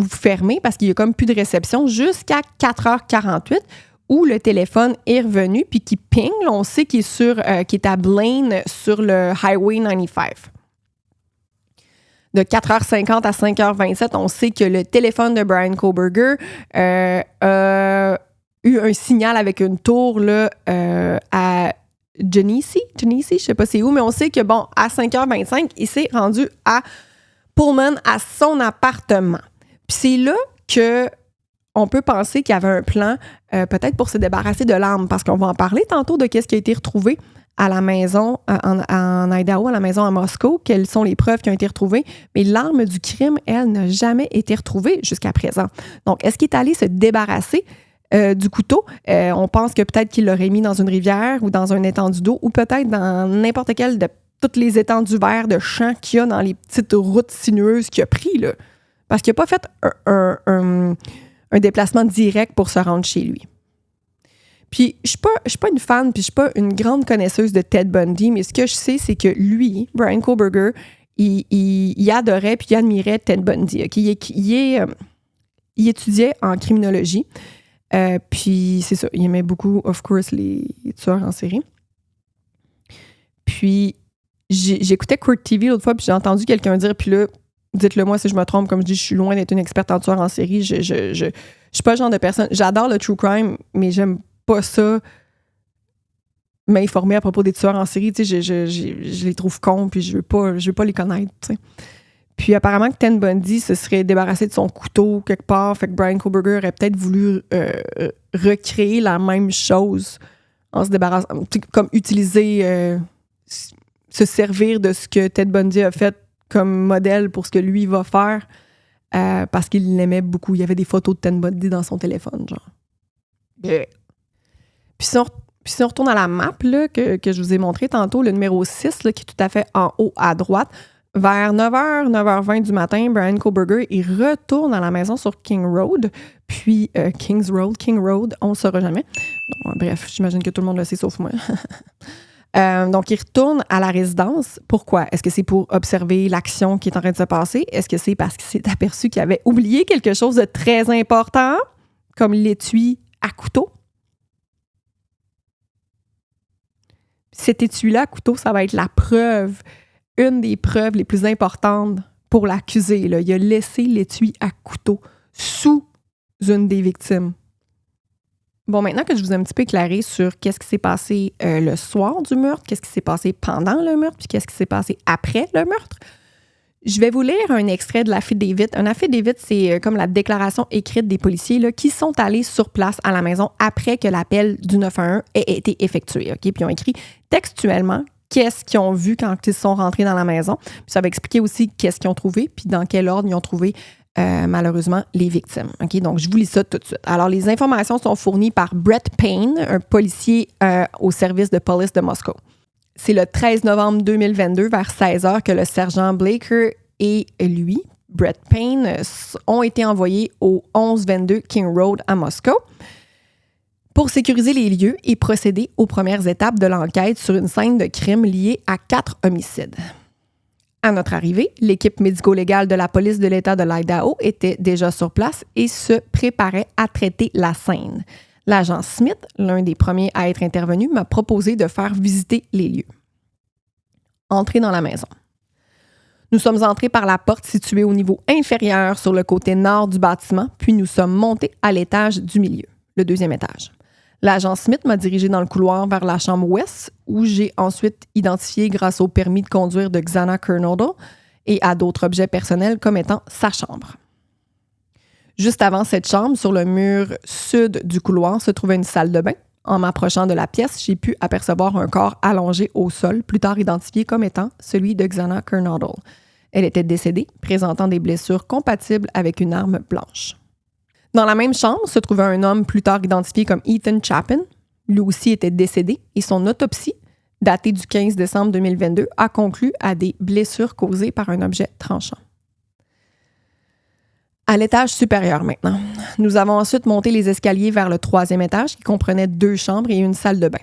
fermé parce qu'il n'y a comme plus de réception jusqu'à 4h48 où le téléphone est revenu puis qu'il ping. Là, on sait qu'il est à Blaine sur le Highway 95. De 4h50 à 5h27, on sait que le téléphone de Bryan Kohberger a eu un signal avec une tour là, à Genesee, je sais pas c'est où, mais on sait que, bon, à 5h25, il s'est rendu à Pullman, à son appartement. Puis c'est là que on peut penser qu'il y avait un plan, peut-être pour se débarrasser de l'arme, parce qu'on va en parler tantôt de qu'est-ce qui a été retrouvé à la maison en Idaho, à la maison à Moscow, quelles sont les preuves qui ont été retrouvées. Mais l'arme du crime, elle, n'a jamais été retrouvée jusqu'à présent. Donc, est-ce qu'il est allé se débarrasser du couteau? On pense que peut-être qu'il l'aurait mis dans une rivière ou dans un étendue d'eau ou peut-être dans n'importe quel de toutes les étendues verts de champs qu'il y a dans les petites routes sinueuses qu'il a pris, là. Parce qu'il n'a pas fait un déplacement direct pour se rendre chez lui. Puis, je suis pas une fan, puis je suis pas une grande connaisseuse de Ted Bundy, mais ce que je sais, c'est que lui, Bryan Kohberger, il adorait puis il admirait Ted Bundy. Okay? Il étudiait en criminologie. Puis, c'est ça, il aimait beaucoup, of course, les tueurs en série. Puis, j'écoutais Court TV l'autre fois, puis j'ai entendu quelqu'un dire, puis là, dites-le moi si je me trompe, comme je dis, je suis loin d'être une experte en tueurs en série. Je suis pas le genre de personne. J'adore le true crime, mais j'aime pas ça m'informer à propos des tueurs en série. Tu sais, je les trouve cons, puis je veux pas les connaître, tu sais. Puis apparemment que Ted Bundy se serait débarrassé de son couteau quelque part, fait que Bryan Kohberger aurait peut-être voulu recréer la même chose en se débarrassant, comme utiliser, se servir de ce que Ted Bundy a fait comme modèle pour ce que lui va faire, parce qu'il l'aimait beaucoup. Il y avait des photos de Ted Bundy dans son téléphone, genre. Yeah. Puis si on retourne à la map là, que je vous ai montré tantôt, le numéro 6, là, qui est tout à fait en haut à droite, vers 9h, 9h20 du matin, Bryan Kohberger, il retourne à la maison sur King Road. Puis King Road, on ne saura jamais. Bon, bref, j'imagine que tout le monde le sait, sauf moi. Donc, il retourne à la résidence. Pourquoi? Est-ce que c'est pour observer l'action qui est en train de se passer? Est-ce que c'est parce qu'il s'est aperçu qu'il avait oublié quelque chose de très important, comme l'étui à couteau? Cet étui-là à couteau, ça va être la preuve, une des preuves les plus importantes pour l'accusé. Là. Il a laissé l'étui à couteau sous une des victimes. Bon, maintenant que je vous ai un petit peu éclairé sur qu'est-ce qui s'est passé le soir du meurtre, qu'est-ce qui s'est passé pendant le meurtre, puis qu'est-ce qui s'est passé après le meurtre, je vais vous lire un extrait de l'affidavit. Un affidavit, c'est comme la déclaration écrite des policiers là, qui sont allés sur place à la maison après que l'appel du 911 ait été effectué. Okay? Puis ils ont écrit textuellement qu'est-ce qu'ils ont vu quand ils sont rentrés dans la maison. Puis ça va expliquer aussi qu'est-ce qu'ils ont trouvé, puis dans quel ordre ils ont trouvé malheureusement les victimes. Okay? Donc, je vous lis ça tout de suite. Alors, les informations sont fournies par Brett Payne, un policier au service de police de Moscou. C'est le 13 novembre 2022, vers 16h, que le sergent Blaker et lui, Brett Payne, ont été envoyés au 1122 King Road à Moscou pour sécuriser les lieux et procéder aux premières étapes de l'enquête sur une scène de crime liée à 4 homicides. À notre arrivée, l'équipe médico-légale de la police de l'État de l'Idaho était déjà sur place et se préparait à traiter la scène. L'agent Smith, l'un des premiers à être intervenu, m'a proposé de faire visiter les lieux. Entrer dans la maison. Nous sommes entrés par la porte située au niveau inférieur sur le côté nord du bâtiment, puis nous sommes montés à l'étage du milieu, le deuxième étage. L'agent Smith m'a dirigé dans le couloir vers la chambre ouest, où j'ai ensuite identifié grâce au permis de conduire de Xana Kernodle et à d'autres objets personnels comme étant sa chambre. Juste avant cette chambre, sur le mur sud du couloir, se trouvait une salle de bain. En m'approchant de la pièce, j'ai pu apercevoir un corps allongé au sol, plus tard identifié comme étant celui de Xana Kernodle. Elle était décédée, présentant des blessures compatibles avec une arme blanche. Dans la même chambre se trouvait un homme plus tard identifié comme Ethan Chapin. Lui aussi était décédé et son autopsie, datée du 15 décembre 2022, a conclu à des blessures causées par un objet tranchant. À l'étage supérieur maintenant, nous avons ensuite monté les escaliers vers le 3e étage qui comprenait 2 chambres et une salle de bain.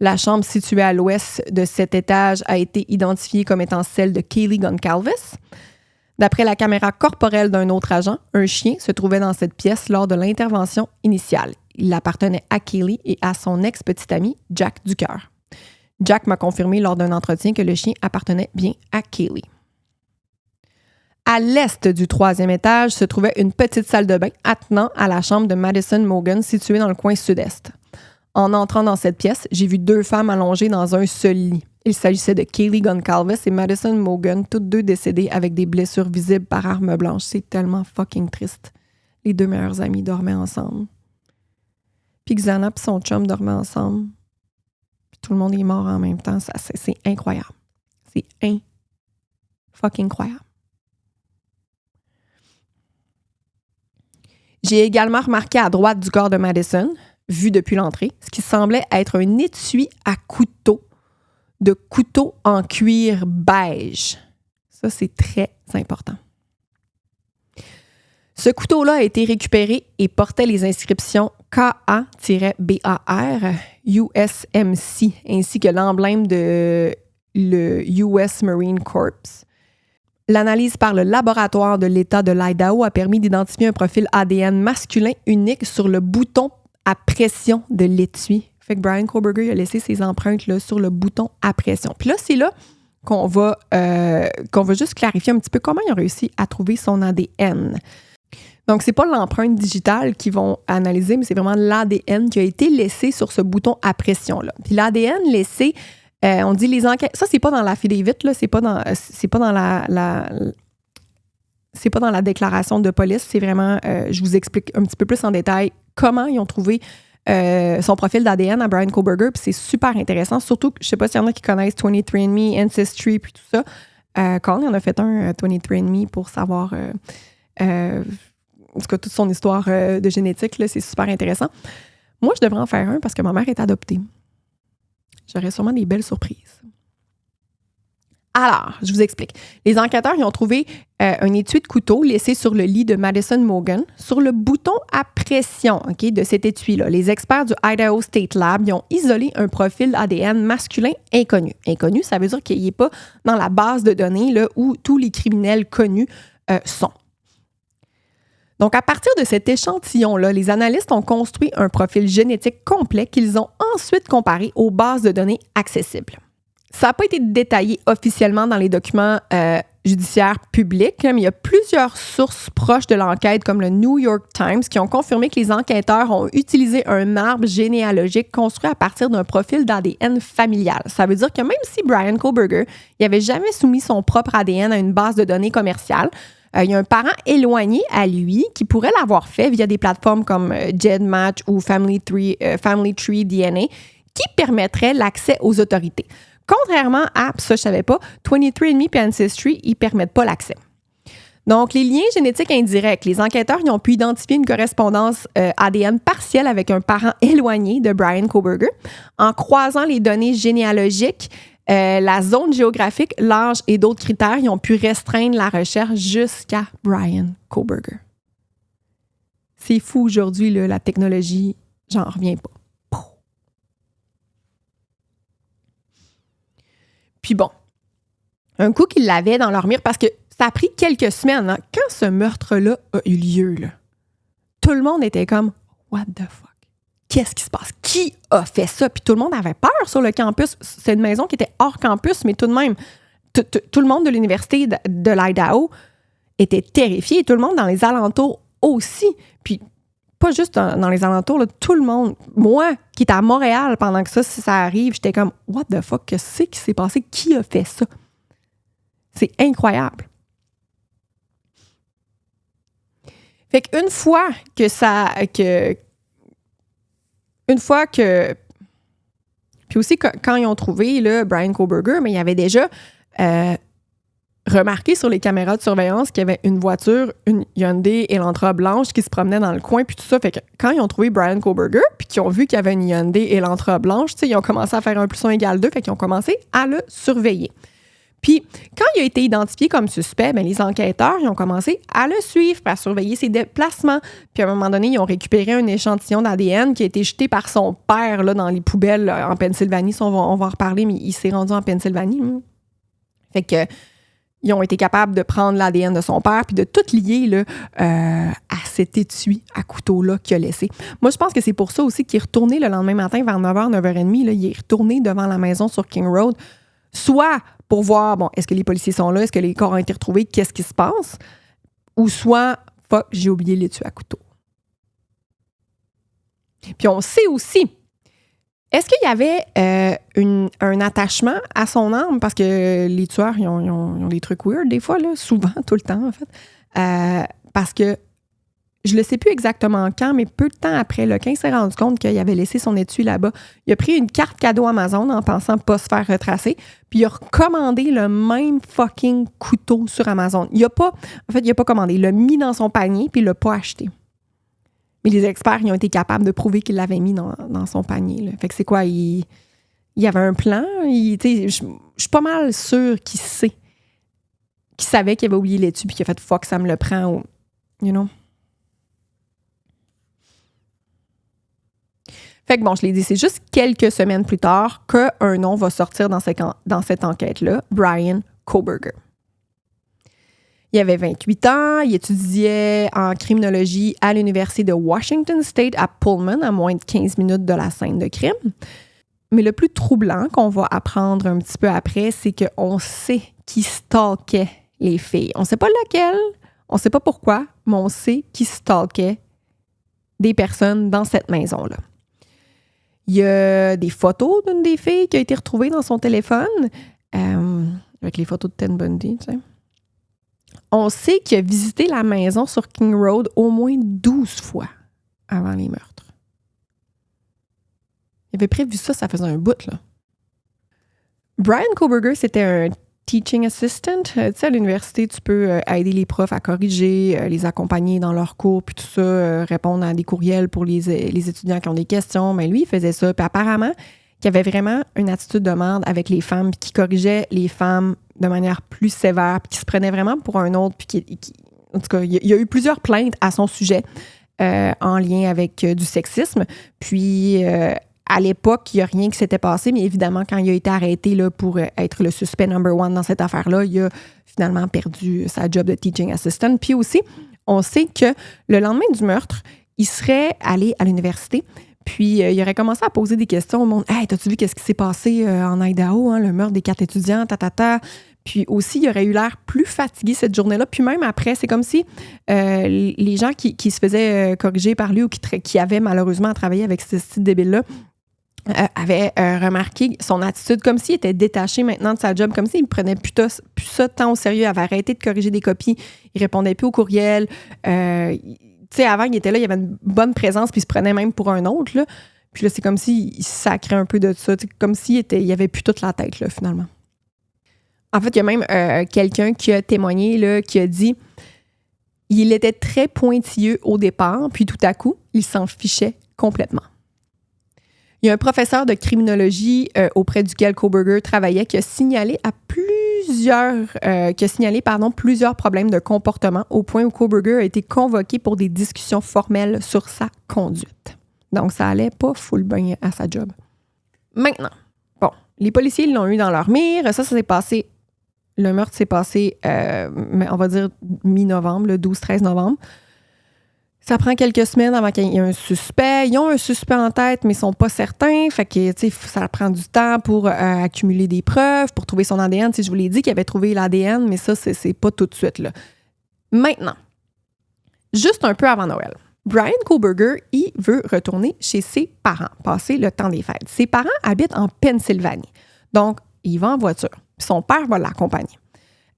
La chambre située à l'ouest de cet étage a été identifiée comme étant celle de Kaylee Goncalves. D'après la caméra corporelle d'un autre agent, un chien se trouvait dans cette pièce lors de l'intervention initiale. Il appartenait à Kaylee et à son ex-petit ami, Jack Ducoeur. Jack m'a confirmé lors d'un entretien que le chien appartenait bien à Kaylee. À l'est du 3e étage se trouvait une petite salle de bain attenant à la chambre de Madison Mogen située dans le coin sud-est. En entrant dans cette pièce, j'ai vu 2 femmes allongées dans un seul lit. Il s'agissait de Kaylee Goncalves et Madison Mogen, toutes 2 décédées avec des blessures visibles par arme blanche. C'est tellement fucking triste. Les 2 meilleures amies dormaient ensemble. Puis Xana et son chum dormaient ensemble. Puis tout le monde est mort en même temps. C'est incroyable. C'est fucking incroyable. J'ai également remarqué à droite du corps de Madison, vu depuis l'entrée, ce qui semblait être un étui à couteau de couteau en cuir beige. Ça, c'est très important. Ce couteau-là a été récupéré et portait les inscriptions KA-BAR, USMC, ainsi que l'emblème de le US Marine Corps. L'analyse par le laboratoire de l'État de l'Idaho a permis d'identifier un profil ADN masculin unique sur le bouton à pression de l'étui. Fait que Bryan Kohberger a laissé ses empreintes là, sur le bouton à pression. Puis là, c'est là qu'on va juste clarifier un petit peu comment ils ont réussi à trouver son ADN. Donc, c'est pas l'empreinte digitale qu'ils vont analyser, mais c'est vraiment l'ADN qui a été laissé sur ce bouton à pression-là. Puis l'ADN laissé, on dit les enquêtes... Ça, c'est pas dans l'affidavit, là, c'est pas dans la déclaration de police. C'est vraiment, je vous explique un petit peu plus en détail comment ils ont trouvé son profil d'ADN à Bryan Kohberger, puis c'est super intéressant, surtout, je sais pas s'il y en a qui connaissent 23andMe, Ancestry, puis tout ça. Colin, il en a fait un 23andMe pour savoir, en tout cas, toute son histoire de génétique, là, c'est super intéressant. Moi, je devrais en faire un parce que ma mère est adoptée. J'aurais sûrement des belles surprises. Alors, je vous explique. Les enquêteurs ils ont trouvé un étui de couteau laissé sur le lit de Madison Mogen, sur le bouton à pression de cet étui-là. Les experts du Idaho State Lab ils ont isolé un profil ADN masculin inconnu. Inconnu, ça veut dire qu'il n'est pas dans la base de données là, où tous les criminels connus sont. Donc, à partir de cet échantillon-là, les analystes ont construit un profil génétique complet qu'ils ont ensuite comparé aux bases de données accessibles. Ça n'a pas été détaillé officiellement dans les documents judiciaires publics, mais il y a plusieurs sources proches de l'enquête, comme le New York Times, qui ont confirmé que les enquêteurs ont utilisé un arbre généalogique construit à partir d'un profil d'ADN familial. Ça veut dire que même si Bryan Kohberger n'avait jamais soumis son propre ADN à une base de données commerciale, il y a un parent éloigné à lui qui pourrait l'avoir fait via des plateformes comme GEDmatch ou Family Tree DNA qui permettraient l'accès aux autorités. Contrairement à, ça je savais pas, 23andMe et Ancestry, ils permettent pas l'accès. Donc, les liens génétiques indirects, les enquêteurs ils ont pu identifier une correspondance ADN partielle avec un parent éloigné de Bryan Kohberger. En croisant les données généalogiques, la zone géographique, l'âge et d'autres critères, ils ont pu restreindre la recherche jusqu'à Bryan Kohberger. C'est fou aujourd'hui, là, la technologie, j'en reviens pas. Puis bon, un coup qu'ils l'avaient dans leur mire, parce que ça a pris quelques semaines, hein, quand ce meurtre-là a eu lieu, là, tout le monde était comme « What the fuck? Qu'est-ce qui se passe? Qui a fait ça? » Puis tout le monde avait peur sur le campus. C'est une maison qui était hors campus, mais tout de même, tout le monde de l'université de l'Idaho était terrifié. Tout le monde dans les alentours aussi. Puis pas juste dans les alentours, là, tout le monde. Moi, qui étais à Montréal pendant que ça arrive, j'étais comme « What the fuck? Qu'est-ce qui s'est passé? Qui a fait ça? » C'est incroyable. Fait qu'une fois que puis aussi, quand ils ont trouvé là, Bryan Kohberger, mais il y avait déjà remarqué sur les caméras de surveillance qu'il y avait une voiture, une Hyundai Elantra blanche qui se promenait dans le coin, puis tout ça. Fait que quand ils ont trouvé Bryan Kohberger, puis qu'ils ont vu qu'il y avait une Hyundai Elantra blanche, ils ont commencé à faire 1 + 1 = 2, fait qu'ils ont commencé à le surveiller. Puis, quand il a été identifié comme suspect, bien, les enquêteurs ils ont commencé à le suivre, à surveiller ses déplacements. Puis, à un moment donné, ils ont récupéré un échantillon d'ADN qui a été jeté par son père là, dans les poubelles là, en Pennsylvanie. Ça, on va en reparler, mais il s'est rendu en Pennsylvanie. Fait que ils ont été capables de prendre l'ADN de son père puis de tout lier là, à cet étui à couteau-là qu'il a laissé. Moi, je pense que c'est pour ça aussi qu'il est retourné le lendemain matin vers 9h, 9h30. Là, il est retourné devant la maison sur King Road, soit pour voir, bon, est-ce que les policiers sont là, est-ce que les corps ont été retrouvés, qu'est-ce qui se passe, ou soit, fuck, j'ai oublié l'étui à couteau. Puis on sait aussi, est-ce qu'il y avait un attachement à son arme? Parce que les tueurs, ils ont des trucs weird des fois, là, souvent, tout le temps, en fait. Parce que je ne le sais plus exactement quand, mais peu de temps après, là, quand il s'est rendu compte qu'il avait laissé son étui là-bas, il a pris une carte cadeau Amazon en pensant pas se faire retracer, puis il a recommandé le même fucking couteau sur Amazon. Il a pas commandé, il l'a mis dans son panier, puis il l'a pas acheté. Mais les experts, ils ont été capables de prouver qu'il l'avait mis dans son panier. Là. Fait que c'est quoi? Il y avait un plan. Je suis pas mal sûre qu'il savait qu'il avait oublié l'étui puis qu'il a fait « fuck, ça me le prend » ou « you know ». Fait que bon, je l'ai dit, c'est juste quelques semaines plus tard qu'un nom va sortir dans cette enquête-là, Bryan Kohberger. Il avait 28 ans, il étudiait en criminologie à l'Université de Washington State à Pullman, à moins de 15 minutes de la scène de crime. Mais le plus troublant qu'on va apprendre un petit peu après, c'est qu'on sait qui stalkait les filles. On ne sait pas laquelle, on ne sait pas pourquoi, mais on sait qui stalkait des personnes dans cette maison-là. Il y a des photos d'une des filles qui a été retrouvée dans son téléphone, avec les photos de Ted Bundy, tu sais. On sait qu'il a visité la maison sur King Road au moins 12 fois avant les meurtres. Il avait prévu ça faisait un bout, là. Bryan Kohberger, c'était un teaching assistant. Tu sais, à l'université, tu peux aider les profs à corriger, les accompagner dans leurs cours, puis tout ça, répondre à des courriels pour les étudiants qui ont des questions. Mais lui, il faisait ça. Puis apparemment, qu'il avait vraiment une attitude de merde avec les femmes, puis qui corrigeait les femmes de manière plus sévère, puis qui se prenait vraiment pour un autre, puis en tout cas, il y a eu plusieurs plaintes à son sujet en lien avec du sexisme. Puis, à l'époque, il n'y a rien qui s'était passé, mais évidemment, quand il a été arrêté là, pour être le suspect number one dans cette affaire-là, il a finalement perdu sa job de teaching assistant. Puis aussi, on sait que le lendemain du meurtre, il serait allé à l'université. Puis, il aurait commencé à poser des questions au monde. « Hey, t'as-tu vu qu'est-ce qui s'est passé en Idaho, hein, le meurtre des 4 étudiants, Puis aussi, il aurait eu l'air plus fatigué cette journée-là. Puis même après, c'est comme si les gens qui se faisaient corriger par lui ou qui avaient malheureusement à travailler avec ce style débile-là avaient remarqué son attitude, comme s'il était détaché maintenant de sa job, comme s'il ne prenait plus ça tant au sérieux, il avait arrêté de corriger des copies, il répondait plus aux courriels. Tu sais, avant, il était là, il avait une bonne présence, puis il se prenait même pour un autre, là. Puis là, c'est comme s'il sacrait un peu de ça, comme s'il avait plus toute la tête, là, finalement. En fait, il y a même quelqu'un qui a témoigné, là, qui a dit il était très pointilleux au départ, puis tout à coup, il s'en fichait complètement. Il y a un professeur de criminologie auprès duquel Kohberger travaillait qui a signalé plusieurs problèmes de comportement au point où Kohberger a été convoqué pour des discussions formelles sur sa conduite. Donc, ça allait pas full bien à sa job. Maintenant, bon, les policiers l'ont eu dans leur mire. Ça s'est passé. Le meurtre s'est passé, on va dire mi-novembre, le 12-13 novembre. Ça prend quelques semaines avant qu'il y ait un suspect. Ils ont un suspect en tête, mais ils sont pas certains. Fait que, tu sais, ça prend du temps pour accumuler des preuves, pour trouver son ADN. Tu sais, je vous l'ai dit qu'il avait trouvé l'ADN, mais ça, c'est pas tout de suite, là. Maintenant, juste un peu avant Noël, Bryan Kohberger, il veut retourner chez ses parents, passer le temps des fêtes. Ses parents habitent en Pennsylvanie. Donc, il va en voiture. Son père va l'accompagner.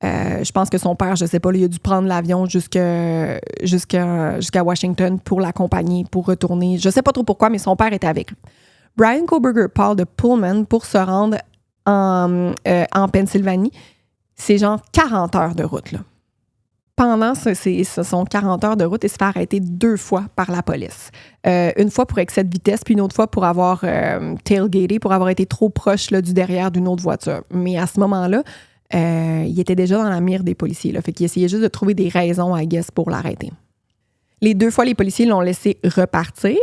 Je pense que son père, je ne sais pas, il a dû prendre l'avion jusqu'à Washington pour l'accompagner, pour retourner. Je ne sais pas trop pourquoi, mais son père était avec lui. Bryan Kohberger part de Pullman pour se rendre en Pennsylvanie. C'est genre 40 heures de route, là. Pendant ce sont 40 heures de route et se fait arrêter 2 fois par la police. Une fois pour excès de vitesse, puis une autre fois pour avoir tailgaté, pour avoir été trop proche là, du derrière d'une autre voiture. Mais à ce moment-là, il était déjà dans la mire des policiers. Là, fait qu'il essayait juste de trouver des raisons, I guess, pour l'arrêter. Les 2 fois, les policiers l'ont laissé repartir.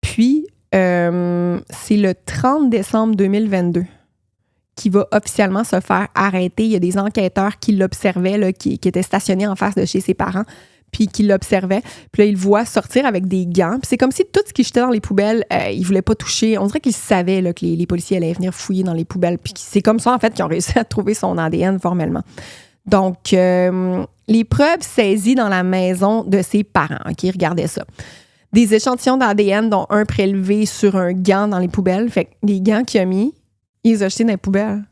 Puis, c'est le 30 décembre 2022 qui va officiellement se faire arrêter. Il y a des enquêteurs qui l'observaient, là, qui étaient stationnés en face de chez ses parents, puis qui l'observaient. Puis là, ils le voient sortir avec des gants. Puis c'est comme si tout ce qui jetait dans les poubelles, ils ne voulaient pas toucher. On dirait qu'ils savaient là, que les policiers allaient venir fouiller dans les poubelles. Puis c'est comme ça, en fait, qu'ils ont réussi à trouver son ADN formellement. Donc, les preuves saisies dans la maison de ses parents, OK, regardez ça. Des échantillons d'ADN, dont un prélevé sur un gant dans les poubelles. Fait que les gants qu'il a mis, il les a jetés dans les poubelles.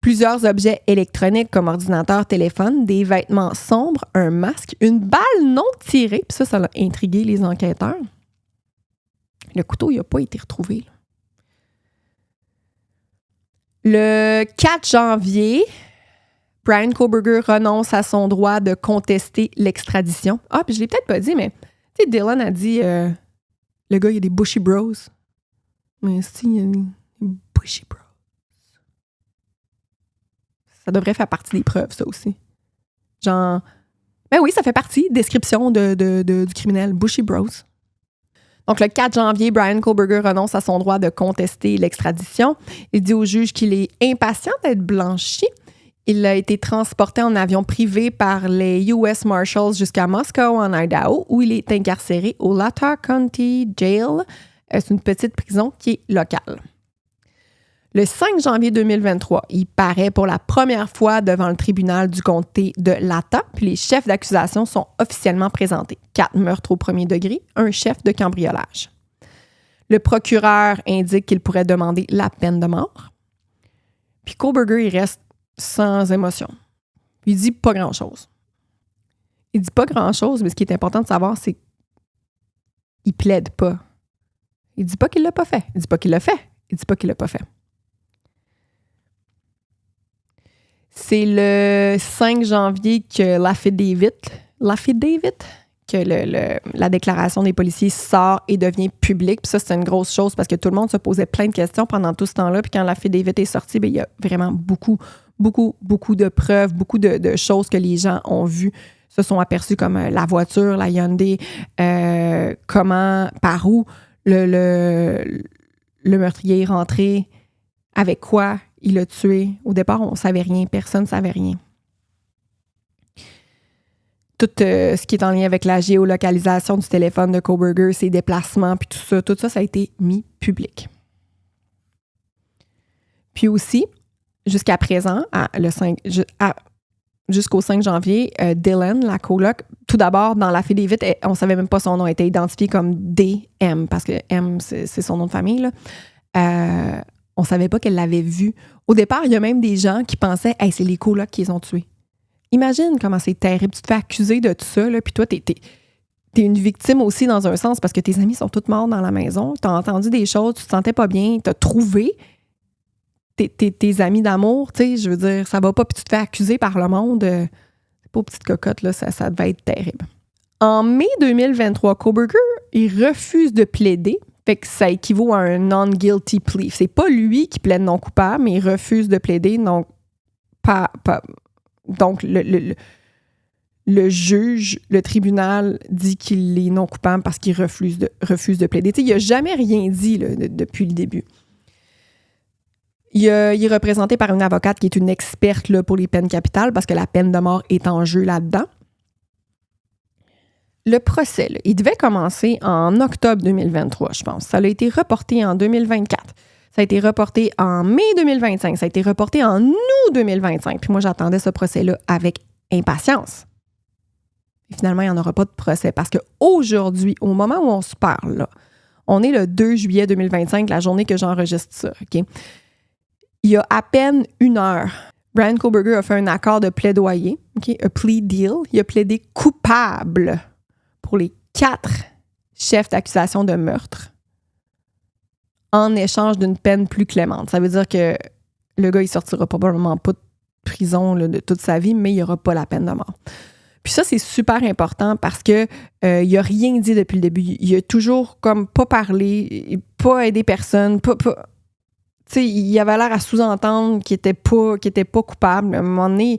Plusieurs objets électroniques comme ordinateur, téléphone, des vêtements sombres, un masque, une balle non tirée. Puis ça a intrigué les enquêteurs. Le couteau, il n'a pas été retrouvé. Le 4 janvier, Bryan Kohberger renonce à son droit de contester l'extradition. Ah, puis je l'ai peut-être pas dit, mais tu sais, Dylan a dit le gars, il y a des bushy bros. Mais si, il y a des bushy bros. Ça devrait faire partie des preuves, ça aussi. Genre, ben oui, ça fait partie. Description du criminel, bushy bros. Donc, le 4 janvier, Bryan Kohberger renonce à son droit de contester l'extradition. Il dit au juge qu'il est impatient d'être blanchi. Il a été transporté en avion privé par les US Marshals jusqu'à Moscow, en Idaho, où il est incarcéré au Latah County Jail. C'est une petite prison qui est locale. Le 5 janvier 2023, il paraît pour la première fois devant le tribunal du comté de Latah, puis les chefs d'accusation sont officiellement présentés. 4 meurtres au premier degré, un chef de cambriolage. Le procureur indique qu'il pourrait demander la peine de mort. Puis Kohberger, il reste sans émotion. Il dit pas grand-chose. Il dit pas grand-chose, mais ce qui est important de savoir, c'est qu'il plaide pas. Il dit pas qu'il l'a pas fait. Il dit pas qu'il l'a fait. Il dit pas qu'il l'a pas fait. C'est le 5 janvier que l'affidavit, que la déclaration des policiers sort et devient publique. Puis ça, c'est une grosse chose parce que tout le monde se posait plein de questions pendant tout ce temps-là. Puis quand l'affidavit est sorti, bien, il y a vraiment beaucoup de preuves, beaucoup de choses que les gens ont vues, se sont aperçus comme la voiture, la Hyundai, comment, par où le meurtrier est rentré, avec quoi il l'a tué. Au départ, on ne savait rien. Personne ne savait rien. Tout ce qui est en lien avec la géolocalisation du téléphone de Kohberger, ses déplacements, puis tout ça, ça a été mis public. Puis aussi, jusqu'à présent, jusqu'au 5 janvier, Dylan, la coloc, tout d'abord, dans l'affidavit, on ne savait même pas son nom, elle était identifié comme DM, parce que M, c'est son nom de famille, là. On ne savait pas qu'elle l'avait vu. Au départ, il y a même des gens qui pensaient « Hey, c'est les colocs qui les ont tués ». Imagine comment c'est terrible. Tu te fais accuser de tout ça, là, puis toi, t'es une victime aussi dans un sens parce que tes amis sont tous morts dans la maison. Tu as entendu des choses, tu te sentais pas bien, tu as trouvé tes amis d'amour, tu sais, je veux dire, ça va pas, puis tu te fais accuser par le monde. C'est pas aux petites cocottes, là, ça devait être terrible. En mai 2023, Kohberger, il refuse de plaider. Fait que ça équivaut à un non-guilty plea. C'est pas lui qui plaide non coupable, mais il refuse de plaider. Donc, le juge, le tribunal dit qu'il est non coupable parce qu'il refuse de plaider. T'sais, il n'a jamais rien dit là, depuis le début. Il est représenté par une avocate qui est une experte là, pour les peines capitales parce que la peine de mort est en jeu là-dedans. Le procès, là, il devait commencer en octobre 2023, je pense. Ça a été reporté en 2024. Ça a été reporté en mai 2025. Ça a été reporté en août 2025. Puis moi, j'attendais ce procès-là avec impatience. Et finalement, il n'y en aura pas de procès parce qu'aujourd'hui, au moment où on se parle, là, on est le 2 juillet 2025, la journée que j'enregistre ça. Okay? Il y a à peine 1 heure, Bryan Kohberger a fait un accord de plaidoyer, okay? A plea deal. Il a plaidé coupable pour les 4 chefs d'accusation de meurtre en échange d'une peine plus clémente. Ça veut dire que le gars, il sortira probablement pas de prison là, de toute sa vie, mais il n'y aura pas la peine de mort. Puis ça, c'est super important parce que il a rien dit depuis le début. Il a toujours comme pas parlé, pas aidé personne, sais, il avait l'air à sous-entendre qu'il était pas coupable. À un moment donné,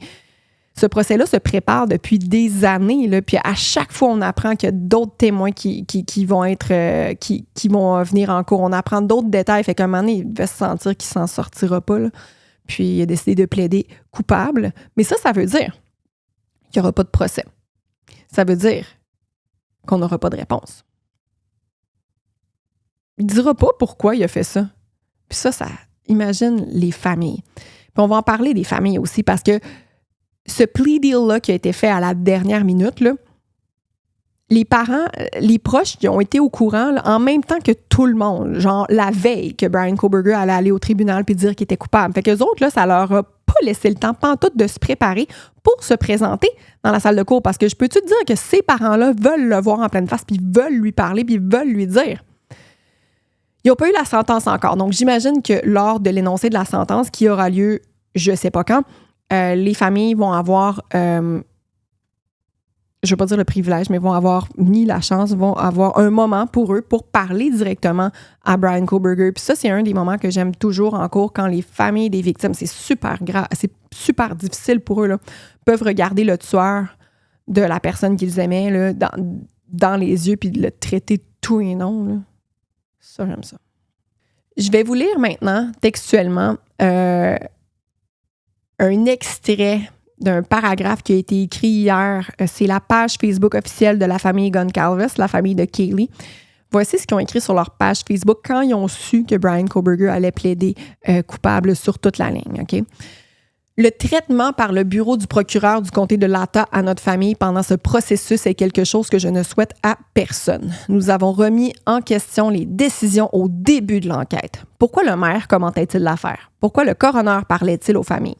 ce procès-là se prépare depuis des années, là, puis à chaque fois, on apprend qu'il y a d'autres témoins qui vont être qui vont venir en cours. On apprend d'autres détails. Fait qu'à un moment donné, il devait se sentir qu'il s'en sortira pas, là. Puis il a décidé de plaider coupable. Mais ça veut dire qu'il n'y aura pas de procès. Ça veut dire qu'on n'aura pas de réponse. Il ne dira pas pourquoi il a fait ça. Puis ça imagine les familles. Puis on va en parler des familles aussi parce que ce plea deal-là qui a été fait à la dernière minute, là, les parents, les proches qui ont été au courant là, en même temps que tout le monde, genre la veille que Bryan Kohberger allait aller au tribunal puis dire qu'il était coupable. Fait qu'eux autres, là, ça leur a pas laissé le temps pantoute de se préparer pour se présenter dans la salle de cours. Parce que je peux-tu te dire que ces parents-là veulent le voir en pleine face puis veulent lui parler puis veulent lui dire. Ils n'ont pas eu la sentence encore. Donc, j'imagine que lors de l'énoncé de la sentence qui aura lieu, je ne sais pas quand, les familles vont avoir, je ne veux pas dire le privilège, mais vont avoir ni la chance, vont avoir un moment pour eux pour parler directement à Bryan Kohberger. Puis ça, c'est un des moments que j'aime toujours en cours quand les familles des victimes, c'est super grave, c'est super difficile pour eux, là, peuvent regarder le tueur de la personne qu'ils aimaient là, dans les yeux puis de le traiter de tout et non, là. Ça, j'aime ça. Je vais vous lire maintenant, textuellement, un extrait d'un paragraphe qui a été écrit hier. C'est la page Facebook officielle de la famille Goncalves, la famille de Kaylee. Voici ce qu'ils ont écrit sur leur page Facebook quand ils ont su que Bryan Kohberger allait plaider coupable sur toute la ligne. Okay? Le traitement par le bureau du procureur du comté de Latah à notre famille pendant ce processus est quelque chose que je ne souhaite à personne. Nous avons remis en question les décisions au début de l'enquête. Pourquoi le maire commentait-il l'affaire? Pourquoi le coroner parlait-il aux familles?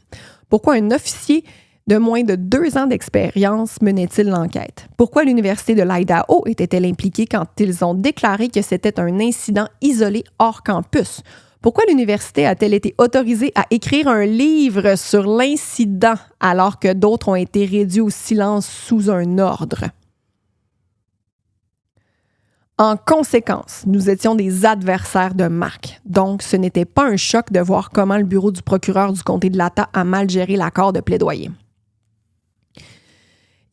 Pourquoi un officier de moins de 2 ans d'expérience menait-il l'enquête? Pourquoi l'Université de l'Idaho était-elle impliquée quand ils ont déclaré que c'était un incident isolé hors campus? Pourquoi l'université a-t-elle été autorisée à écrire un livre sur l'incident alors que d'autres ont été réduits au silence sous un ordre? En conséquence, nous étions des adversaires de marque. Donc, ce n'était pas un choc de voir comment le bureau du procureur du comté de Latah a mal géré l'accord de plaidoyer.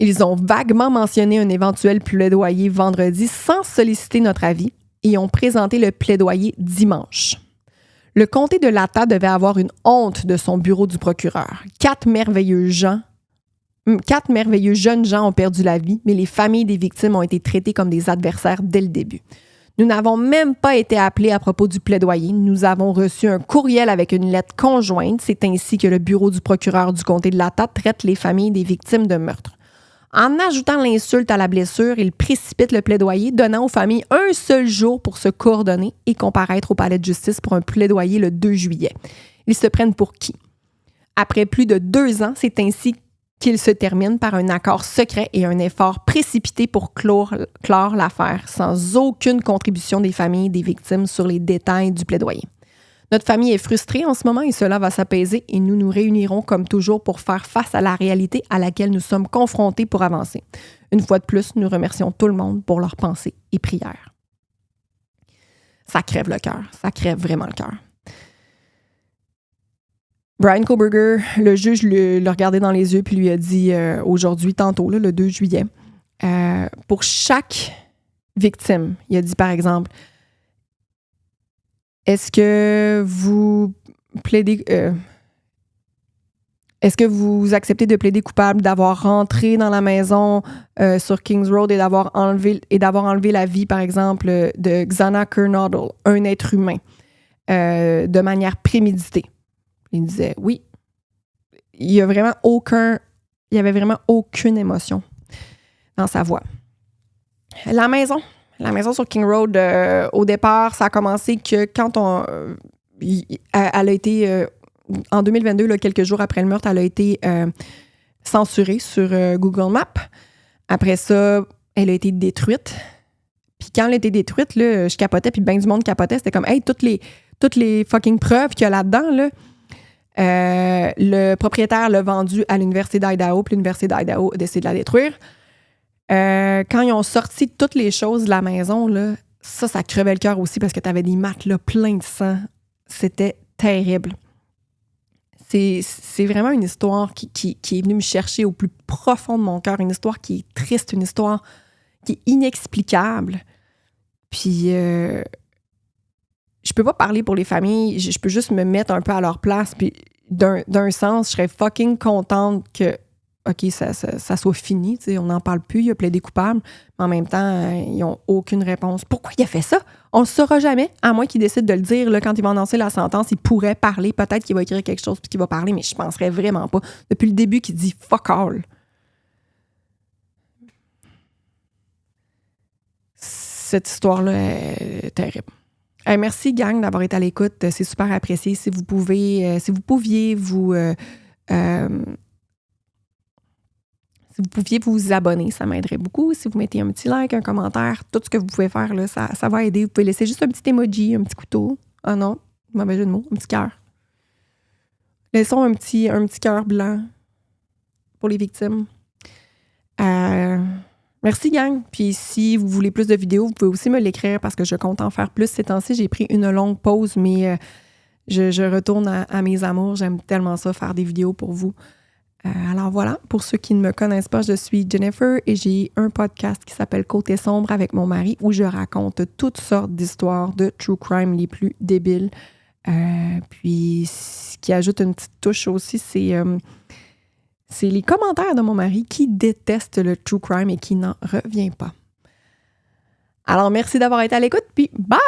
Ils ont vaguement mentionné un éventuel plaidoyer vendredi sans solliciter notre avis et ont présenté le plaidoyer dimanche. Le comté de Latah devait avoir une honte de son bureau du procureur. 4 merveilleux jeunes gens ont perdu la vie, mais les familles des victimes ont été traitées comme des adversaires dès le début. Nous n'avons même pas été appelés à propos du plaidoyer. Nous avons reçu un courriel avec une lettre conjointe. C'est ainsi que le bureau du procureur du comté de Latah traite les familles des victimes de meurtre. En ajoutant l'insulte à la blessure, il précipite le plaidoyer, donnant aux familles un seul jour pour se coordonner et comparaître au palais de justice pour un plaidoyer le 2 juillet. Ils se prennent pour qui? Après plus de 2 ans, c'est ainsi qu'il se termine par un accord secret et un effort précipité pour clore l'affaire, sans aucune contribution des familles des victimes sur les détails du plaidoyer. Notre famille est frustrée en ce moment et cela va s'apaiser et nous nous réunirons comme toujours pour faire face à la réalité à laquelle nous sommes confrontés pour avancer. Une fois de plus, nous remercions tout le monde pour leurs pensées et prières. Ça crève le cœur. Ça crève vraiment le cœur. Bryan Kohberger, le juge l'a regardé dans les yeux puis lui a dit aujourd'hui, tantôt, là, le 2 juillet, pour chaque victime, il a dit par exemple, est-ce que vous plaidez... est-ce que vous acceptez de plaider coupable d'avoir rentré dans la maison sur Kings Road et d'avoir enlevé la vie, par exemple, de Xana Kernodle, un être humain, de manière préméditée? Il disait oui. Il y avait vraiment aucune émotion dans sa voix. La maison sur King Road, au départ, ça a commencé que quand elle a été, en 2022, là, quelques jours après le meurtre, elle a été censurée sur Google Maps. Après ça, elle a été détruite. Puis quand elle a été détruite, là, je capotais, puis bien du monde capotait. C'était comme, hey, toutes les fucking preuves qu'il y a là-dedans, là, le propriétaire l'a vendue à l'Université d'Idaho, puis l'Université d'Idaho a décidé de la détruire. Quand ils ont sorti toutes les choses de la maison, là, ça crevait le cœur aussi parce que tu avais des matelas pleins de sang. C'était terrible. C'est vraiment une histoire qui est venue me chercher au plus profond de mon cœur, une histoire qui est triste, une histoire qui est inexplicable. Puis, je peux pas parler pour les familles, je peux juste me mettre un peu à leur place. Puis, d'un sens, je serais fucking contente que, OK, ça soit fini, tu sais, on n'en parle plus, il a plaidé coupable, mais en même temps, ils n'ont aucune réponse. Pourquoi il a fait ça? On ne le saura jamais, à moins qu'il décide de le dire. Là, quand il va annoncer la sentence, il pourrait parler, peut-être qu'il va écrire quelque chose puis qu'il va parler, mais je ne penserais vraiment pas. Depuis le début, qu'il dit « fuck all ». Cette histoire-là est terrible. Merci, gang, d'avoir été à l'écoute. C'est super apprécié. Si vous pouviez vous abonner, ça m'aiderait beaucoup. Si vous mettez un petit like, un commentaire, tout ce que vous pouvez faire, là, ça va aider. Vous pouvez laisser juste un petit emoji, un petit couteau. Ah non, mauvais jeu de mots, un petit cœur. Laissons un petit cœur blanc pour les victimes. Merci, gang. Puis si vous voulez plus de vidéos, vous pouvez aussi me l'écrire parce que je compte en faire plus. Ces temps-ci, j'ai pris une longue pause, mais je retourne à mes amours. J'aime tellement ça, faire des vidéos pour vous. Alors voilà, pour ceux qui ne me connaissent pas, je suis Jennifer et j'ai un podcast qui s'appelle Côté sombre avec mon mari où je raconte toutes sortes d'histoires de true crime les plus débiles. Puis ce qui ajoute une petite touche aussi, c'est les commentaires de mon mari qui déteste le true crime et qui n'en revient pas. Alors merci d'avoir été à l'écoute, puis bye!